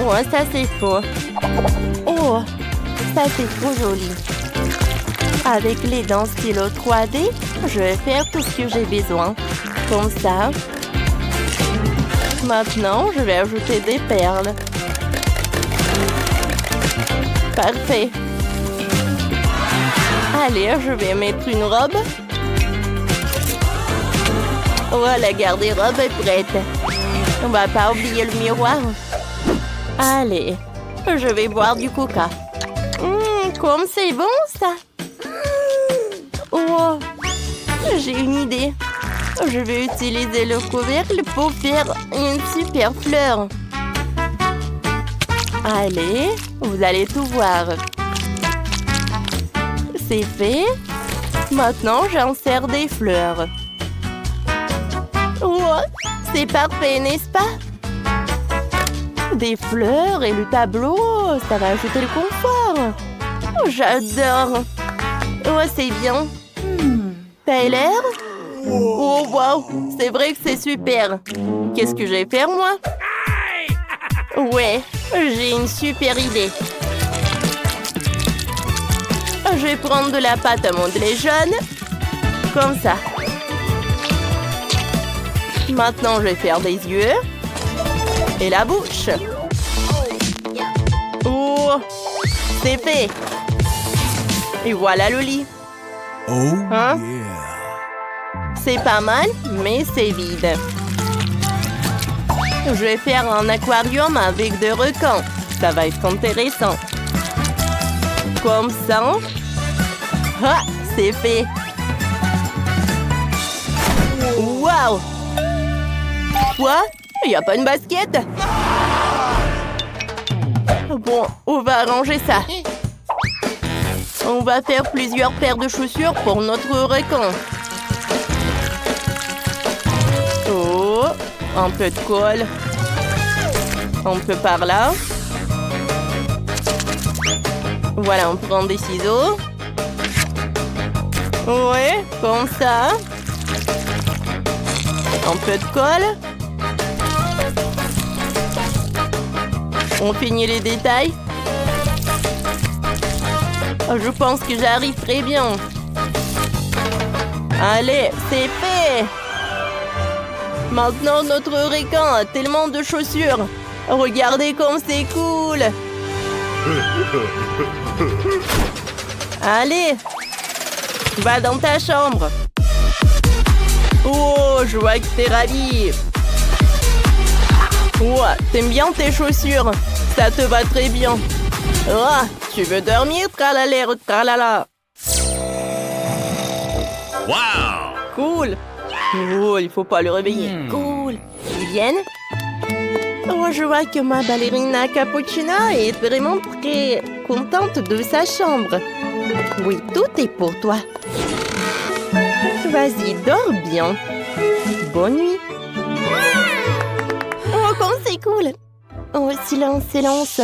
Oh, ça c'est faux. Oh, ça c'est trop joli. Avec les dents stylo 3D, je vais faire tout ce que j'ai besoin. Comme ça. Maintenant, je vais ajouter des perles. Parfait. Allez, je vais mettre une robe. Oh, la garde-robe est prête. On va pas oublier le miroir. Allez, je vais boire du coca. Comme c'est bon, ça. Oh, j'ai une idée. Je vais utiliser le couvercle pour faire une super fleur. Allez, vous allez tout voir. C'est fait. Maintenant, j'insère des fleurs. Oh, c'est parfait, n'est-ce pas? Des fleurs et le tableau, ça va ajouter le confort. Oh, j'adore. Oh, c'est bien. Tyler? Oh, wow, c'est vrai que c'est super. Qu'est-ce que je vais faire, moi? Ouais, j'ai une super idée. Je vais prendre de la pâte à modeler jaune. Comme ça. Maintenant, je vais faire des yeux. Et la bouche. Oh, c'est fait. Et voilà le lit. Oh, Hein? yeah. C'est pas mal, mais c'est vide. Je vais faire un aquarium avec des requins. Ça va être intéressant. Comme ça. Ah, c'est fait. Waouh! Quoi? Il n'y a pas une basket? Bon, on va arranger ça. On va faire plusieurs paires de chaussures pour notre requin. Oh, un peu de colle. Un peu par là. Voilà, on prend des ciseaux. Ouais, comme ça. Un peu de colle. On finit les détails. Je pense que j'arrive très bien. Allez, c'est fait. Maintenant, notre requin a tellement de chaussures. Regardez comme c'est cool. Allez, va dans ta chambre. Oh, je vois que t'es ravie. Ouah, t'aimes bien tes chaussures. Ça te va très bien. Ah, tu veux dormir, tralala, tralala. Wow! Cool. Oh, il faut pas le réveiller. Cool. Ils viennent? Oh, je vois que ma ballerina Cappuccina est vraiment très contente de sa chambre. Oui, tout est pour toi. Vas-y, dors bien. Bonne nuit. Oh, comme c'est cool. Oh, silence, silence.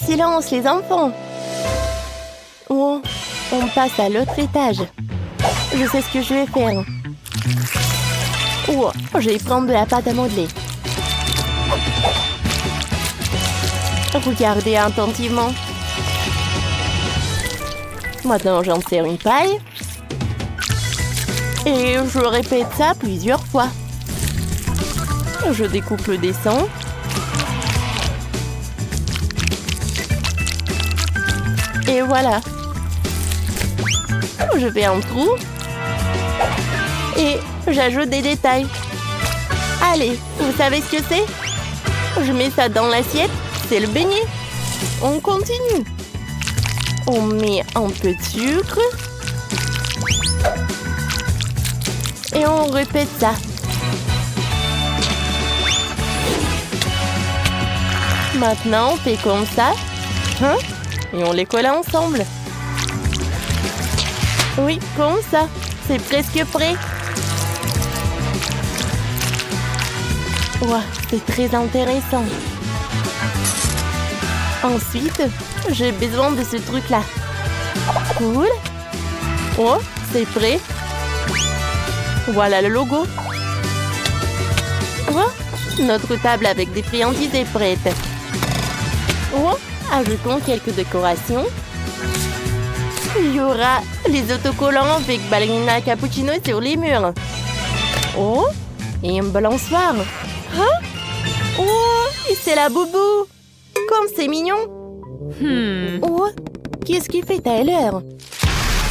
Silence, les enfants. Oh, on passe à l'autre étage. Je sais ce que je vais faire. Oh, je vais prendre de la pâte à modeler. Regardez attentivement. Maintenant, j'en sers une paille. Et je répète ça plusieurs fois. Je découpe le dessin. Et voilà. Je fais un trou. Et j'ajoute des détails. Allez, vous savez ce que c'est? Je mets ça dans l'assiette. C'est le beignet. On continue. On met un peu de sucre. Et on répète ça. Maintenant, on fait comme ça. Hein? Et on les colle ensemble. Oui, comme ça. C'est presque prêt. Wow, c'est très intéressant. Ensuite, j'ai besoin de ce truc-là. Cool. Oh, c'est prêt. Voilà le logo. Oh, notre table avec des friandises est prête. Oh, ajoutons quelques décorations. Il y aura les autocollants avec ballerina cappuccino sur les murs. Oh, et un balançoire. Hein? Oh, et c'est la boubou. Comme c'est mignon. Oh, qu'est-ce qu'il fait Tyler?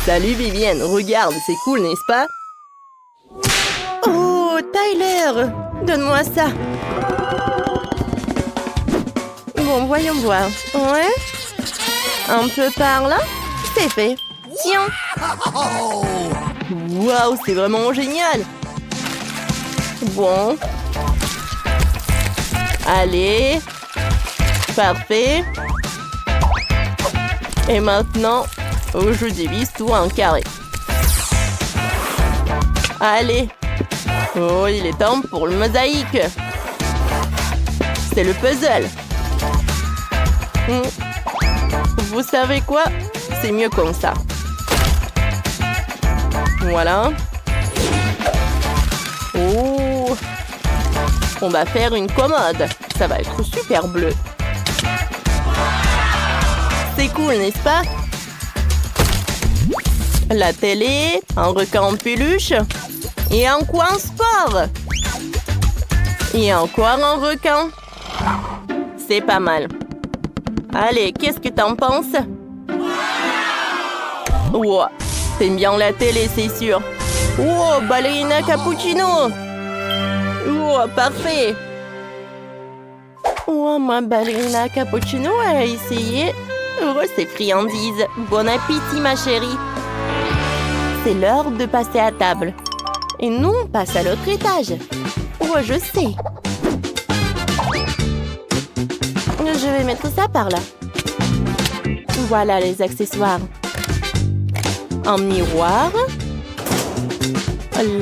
Salut Vivienne, regarde, c'est cool, n'est-ce pas? Oh, Tyler, donne-moi ça. Bon, voyons voir. Ouais? Un peu par là? C'est fait. Tiens. Waouh, c'est vraiment génial. Bon. Allez. Parfait. Et maintenant, je divise tout en carré. Allez. Oh, il est temps pour le mosaïque. C'est le puzzle. Vous savez quoi? C'est mieux comme ça. Voilà. Oh. On va faire une commode. Ça va être super bleu. C'est cool, n'est-ce pas? La télé, un requin en peluche et un coin sport. Et encore un requin. C'est pas mal. Allez, qu'est-ce que t'en penses? Wow, t'aimes bien la télé, c'est sûr. Wow, ballerina cappuccino. Wow, parfait. Wow, ma ballerina cappuccino a essayé. Oh, ces friandises. Bon appétit, ma chérie. C'est l'heure de passer à table. Et nous, on passe à l'autre étage. Oh, je sais. Je vais mettre ça par là. Voilà les accessoires. Un miroir.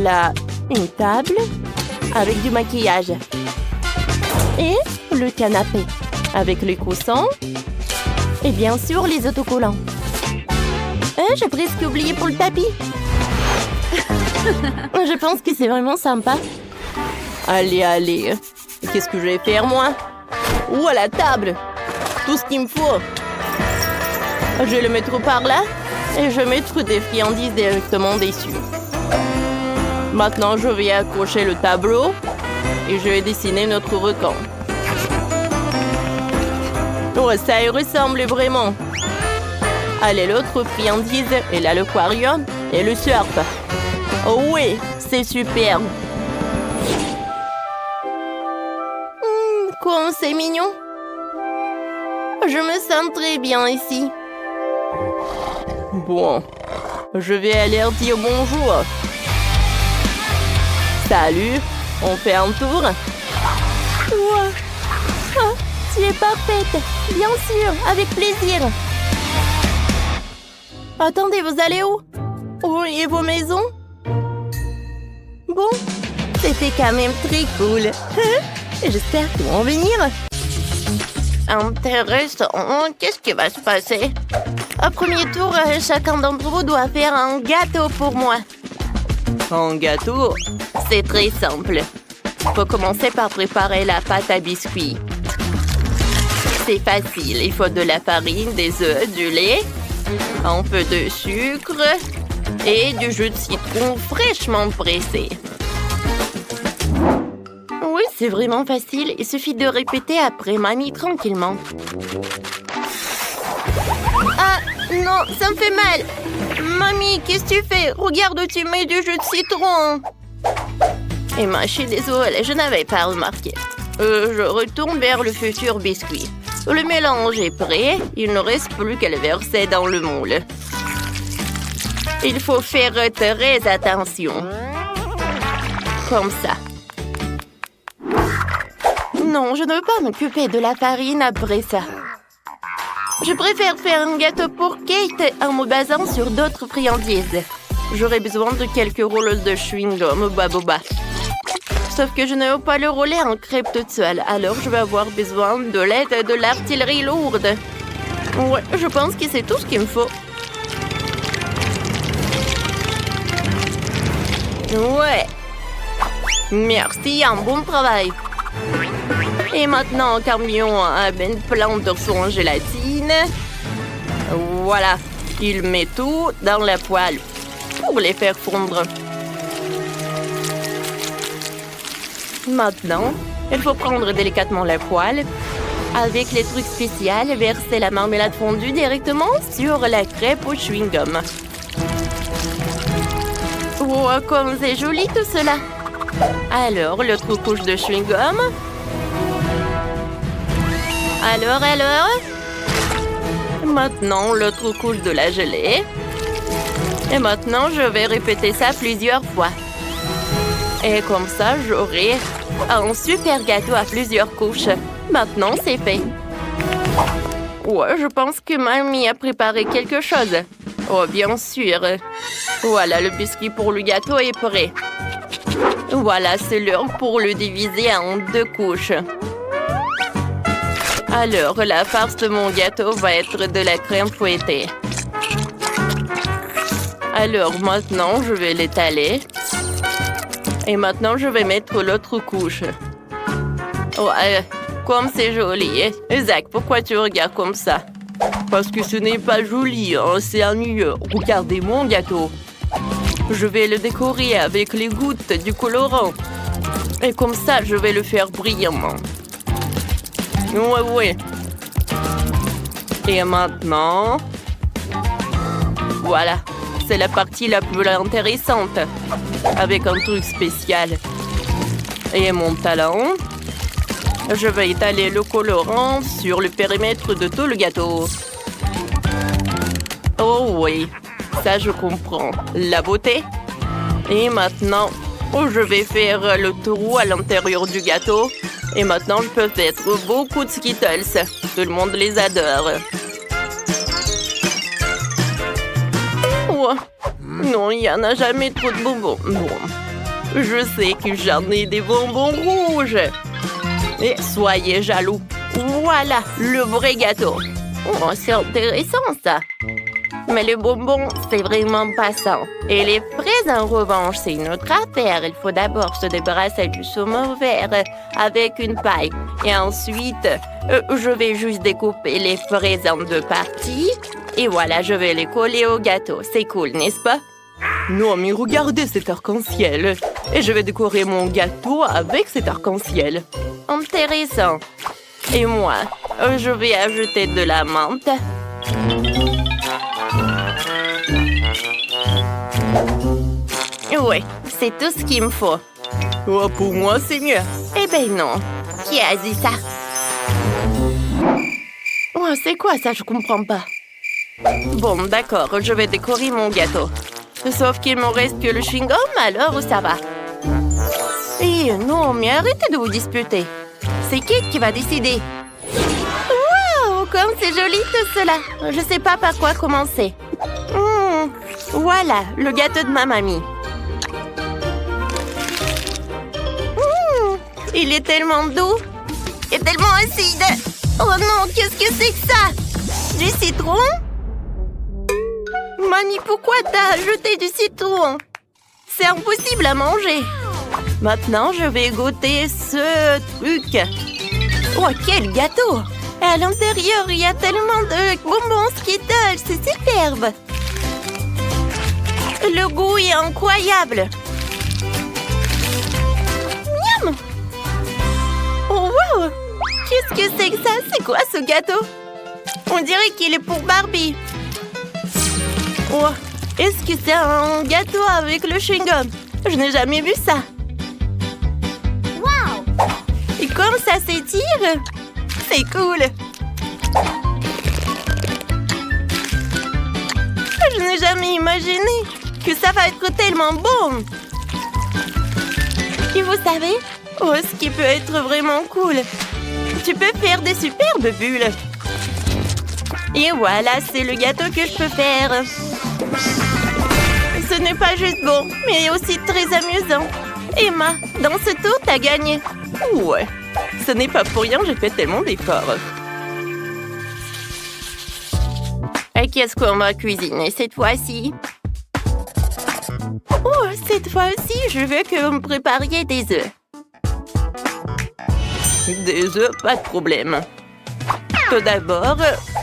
Là, une table avec du maquillage. Et le canapé avec les coussins. Et bien sûr, les autocollants. J'ai presque oublié pour le tapis. Je pense que c'est vraiment sympa. Allez, allez. Qu'est-ce que je vais faire, moi? Ou à la table. Tout ce qu'il me faut. Je vais le mettre par là. Et je vais mettre des friandises directement dessus. Maintenant, je vais accrocher le tableau. Et je vais dessiner notre requin. Oh, ça y ressemble vraiment. Allez, l'autre friandise, et là l'aquarium et le surf. Oh oui, c'est super. Comme c'est mignon. Je me sens très bien ici. Bon, je vais aller leur dire bonjour. Salut, on fait un tour. Wow. Oh, tu es parfaite. Bien sûr, avec plaisir. Attendez, vous allez où? Oui, et vos maisons? Bon, c'était quand même très cool. J'espère qu'ils vont venir. Intéressant. Qu'est-ce qui va se passer? Au premier tour, chacun d'entre vous doit faire un gâteau pour moi. Un gâteau? C'est très simple. Il faut commencer par préparer la pâte à biscuits. C'est facile. Il faut de la farine, des œufs, du lait, un peu de sucre et du jus de citron fraîchement pressé. Oui, c'est vraiment facile. Il suffit de répéter après mamie tranquillement. Ah, non, ça me fait mal. Mamie, qu'est-ce que tu fais? Regarde, tu mets du jus de citron. Emma, je suis désolée, je n'avais pas remarqué. Je retourne vers le futur biscuit. Le mélange est prêt. Il ne reste plus qu'à le verser dans le moule. Il faut faire très attention. Comme ça. Non, je ne veux pas m'occuper de la farine après ça. Je préfère faire un gâteau pour Kate en me basant sur d'autres friandises. J'aurai besoin de quelques rouleaux de chewing-gum Baboba. Sauf que je ne veux pas le rouler en crêpe toute seule, alors je vais avoir besoin de l'aide de l'artillerie lourde. Ouais, je pense que c'est tout ce qu'il me faut. Ouais. Merci, un bon travail. Et maintenant, camion amène plein d'orsons en gélatine. Voilà, il met tout dans la poêle pour les faire fondre. Maintenant, il faut prendre délicatement la poêle. Avec les trucs spéciaux, verser la marmelade fondue directement sur la crêpe au chewing-gum. Oh, comme c'est joli tout cela! Alors, l'autre couche de chewing-gum. Alors? Maintenant, l'autre couche de la gelée. Et maintenant, je vais répéter ça plusieurs fois. Et comme ça, j'aurai un super gâteau à plusieurs couches. Maintenant, c'est fait. Ouais, je pense que mamie a préparé quelque chose. Oh, bien sûr. Voilà, le biscuit pour le gâteau est prêt. Voilà, c'est l'heure pour le diviser en 2 couches. Alors, la farce de mon gâteau va être de la crème fouettée. Alors, maintenant, je vais l'étaler. Et maintenant, je vais mettre l'autre couche. Oh, comme c'est joli. Zach, pourquoi tu regardes comme ça? Parce que ce n'est pas joli, hein, c'est ennuyeux. Regardez mon gâteau. Je vais le décorer avec les gouttes du colorant. Et comme ça, je vais le faire brillamment. Ouais. Et maintenant... Voilà. C'est la partie la plus intéressante. Avec un truc spécial. Et mon talon. Je vais étaler le colorant sur le périmètre de tout le gâteau. Oh oui, ça je comprends. La beauté. Et maintenant, je vais faire le trou à l'intérieur du gâteau. Et maintenant, je peux mettre beaucoup de Skittles. Tout le monde les adore. Oh, non, il n'y en a jamais trop de bonbons. Bon, je sais que j'en ai des bonbons rouges. Et soyez jaloux. Voilà, le vrai gâteau. Oh, c'est intéressant, ça. Mais le bonbon, c'est vraiment passant. Et les fraises, en revanche, c'est une autre affaire. Il faut d'abord se débarrasser du saumon vert avec une paille. Et ensuite, je vais juste découper les fraises en 2 parties. Et voilà, je vais les coller au gâteau. C'est cool, n'est-ce pas? Non, mais regardez cet arc-en-ciel. Et je vais décorer mon gâteau avec cet arc-en-ciel. Intéressant. Et moi, Je vais ajouter de la menthe. Ouais, c'est tout ce qu'il me faut. Oh, pour moi, c'est mieux. Eh ben non. Qui a dit ça? Oh, c'est quoi ça? Je comprends pas. Bon, d'accord, je vais décorer mon gâteau. Sauf qu'il me reste que le chewing-gum, alors ça va. Eh non, mais arrêtez de vous disputer. C'est qui va décider? Waouh, comme c'est joli tout cela. Je sais pas par quoi commencer. Voilà, le gâteau de ma mamie. Il est tellement doux et tellement acide. Oh non, qu'est-ce que c'est que ça? Du citron? Mamie, pourquoi t'as ajouté du citron? C'est impossible à manger. Maintenant, je vais goûter ce truc. Oh, quel gâteau! Et à l'intérieur, il y a tellement de bonbons Skittles. C'est superbe. Le goût est incroyable. Miam! Oh, wow! Qu'est-ce que c'est que ça? C'est quoi ce gâteau? On dirait qu'il est pour Barbie. Oh, est-ce que c'est un gâteau avec le chewing-gum? Je n'ai jamais vu ça. Wow! Et comme ça s'étire, c'est cool. Je n'ai jamais imaginé que ça va être tellement bon. Et vous savez, oh, ce qui peut être vraiment cool, tu peux faire des superbes bulles. Et voilà, c'est le gâteau que je peux faire. Ce n'est pas juste bon, mais aussi très amusant. Emma, dans ce tour, t'as gagné. Ouais, ce n'est pas pour rien, j'ai fait tellement d'efforts. Et qu'est-ce qu'on va cuisiner cette fois-ci? Oh, cette fois-ci, je veux que vous me prépariez des œufs. Des œufs, pas de problème. Tout d'abord,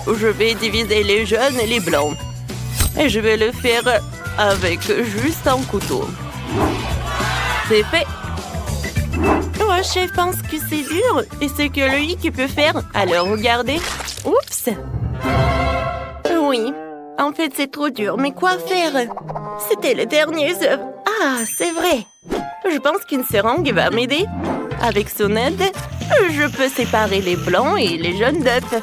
je vais diviser les jaunes et les blancs. Et je vais le faire avec juste un couteau. C'est fait. Oh, chef pense que c'est dur et c'est que lui qui peut faire. Alors, regardez. Oups. Oui, en fait, c'est trop dur. Mais quoi faire? C'était les derniers œufs. Ah, c'est vrai. Je pense qu'une seringue va m'aider. Avec son aide, je peux séparer les blancs et les jaunes d'œufs.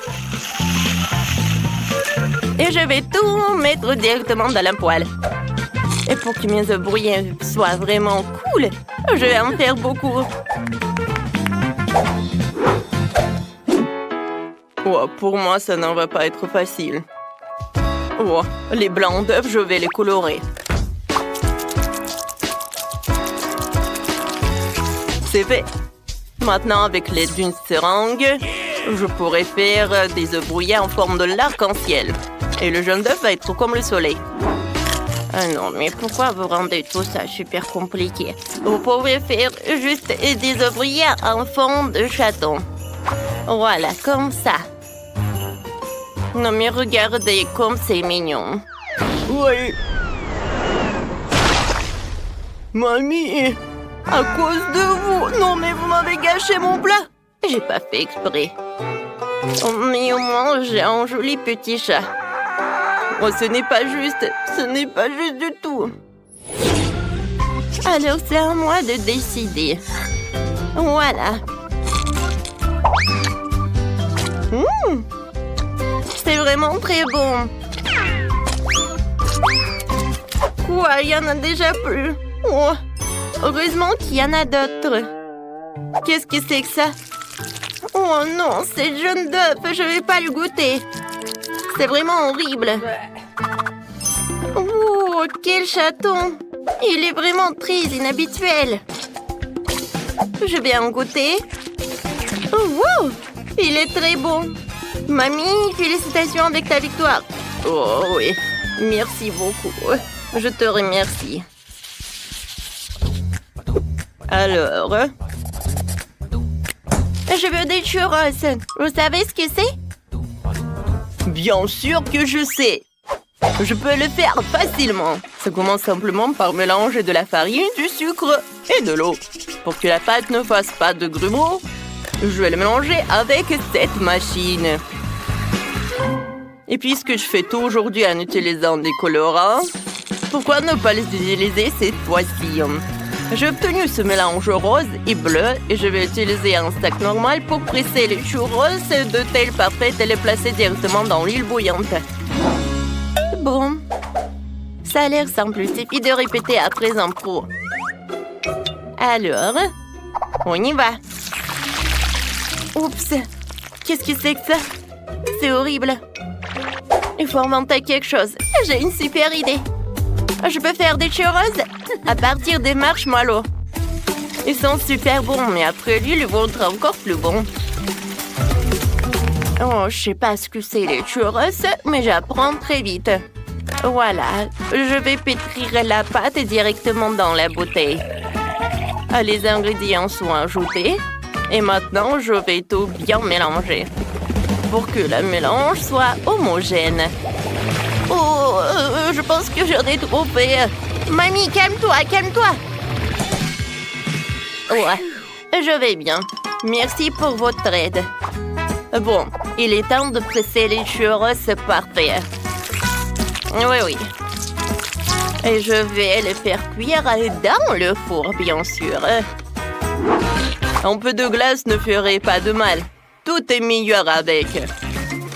Et je vais tout mettre directement dans la poêle. Et pour que mes œufs brouillés soient vraiment cool, je vais en faire beaucoup. Oh, pour moi, ça n'en va pas être facile. Oh, les blancs d'œufs, je vais les colorer. C'est fait. Maintenant, avec l'aide d'une seringue, je pourrais faire des œufs brouillés en forme de l'arc-en-ciel. Et le jaune d'œuf va être comme le soleil. Ah non, mais pourquoi vous rendez tout ça super compliqué? Vous pouvez faire juste des œufs brouillés en forme de chaton. Voilà, comme ça. Non, mais regardez comme c'est mignon. Oui. Mamie, à cause de vous. Non, mais vous m'avez gâché mon plat. J'ai pas fait exprès. Oh, mais au moins, j'ai un joli petit chat. Oh, ce n'est pas juste. Ce n'est pas juste du tout. Alors, c'est à moi de décider. Voilà. C'est vraiment très bon. Quoi, il y en a déjà plus. Oh, heureusement qu'il y en a d'autres. Qu'est-ce que c'est que ça? Oh non, c'est jaune d'œuf, je vais pas le goûter. C'est vraiment horrible. Oh, quel chaton. Il est vraiment très inhabituel. Je vais en goûter. Oh, wow, il est très bon. Mamie, félicitations avec ta victoire. Oh oui, merci beaucoup. Je te remercie. Alors, je veux des churros. Vous savez ce que c'est? Bien sûr que je sais. Je peux le faire facilement. Ça commence simplement par mélanger de la farine, du sucre et de l'eau. Pour que la pâte ne fasse pas de grumeaux, Je vais le mélanger avec cette machine. Et puisque je fais tout aujourd'hui en utilisant des colorants, pourquoi ne pas les utiliser cette fois-ci? J'ai obtenu ce mélange rose et bleu et je vais utiliser un sac normal pour presser les churros de telle parfaite et les placer directement dans l'huile bouillante. Bon, ça a l'air simple, il suffit de répéter après en pro. Alors, on y va. Oups, qu'est-ce que c'est que ça? C'est horrible. Il faut inventer quelque chose. J'ai une super idée. Je peux faire des churros à partir des marshmallows. Ils sont super bons, mais après l'huile, ils vont être encore plus bons. Oh, je sais pas ce que c'est les churros, mais j'apprends très vite. Voilà, je vais pétrir la pâte directement dans la bouteille. Les ingrédients sont ajoutés. Et maintenant, je vais tout bien mélanger pour que le mélange soit homogène. Oh, je pense que j'en ai trop fait. Mamie, calme-toi, calme-toi. Ouais, je vais bien. Merci pour votre aide. Bon, il est temps de presser les churros parfaits. Oui. Et je vais les faire cuire dans le four, bien sûr. Un peu de glace ne ferait pas de mal. Tout est meilleur avec.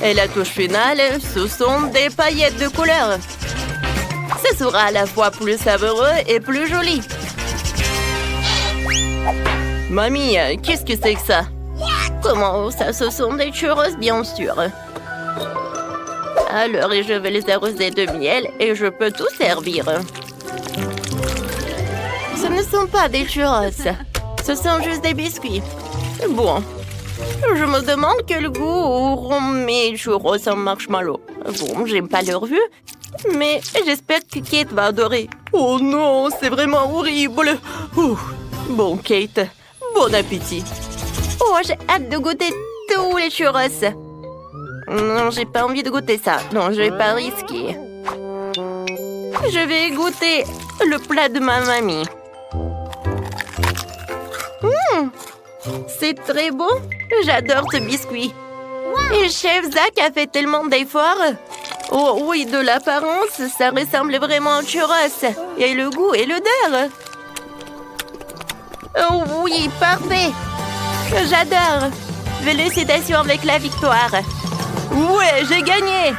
Et la touche finale, ce sont des paillettes de couleur. Ce sera à la fois plus savoureux et plus joli. Mamie, qu'est-ce que c'est que ça? Comment ça? Ce sont des churros, bien sûr. Alors, je vais les arroser de miel et je peux tout servir. Ce ne sont pas des churros. Ce sont juste des biscuits. Bon, je me demande quel goût auront mes churros en marshmallow. Bon, j'aime pas leur vue, mais j'espère que Kate va adorer. Oh non, c'est vraiment horrible. Bon, Kate, bon appétit. Oh, j'ai hâte de goûter tous les churros. Non, j'ai pas envie de goûter ça. Non, je vais pas risquer. Je vais goûter le plat de ma mamie. C'est très bon. J'adore ce biscuit. Et Chef Zach a fait tellement d'efforts. Oh oui, de l'apparence, ça ressemble vraiment à un churros. Et le goût et l'odeur. Oh oui, parfait. J'adore. Félicitations avec la victoire. Ouais, j'ai gagné.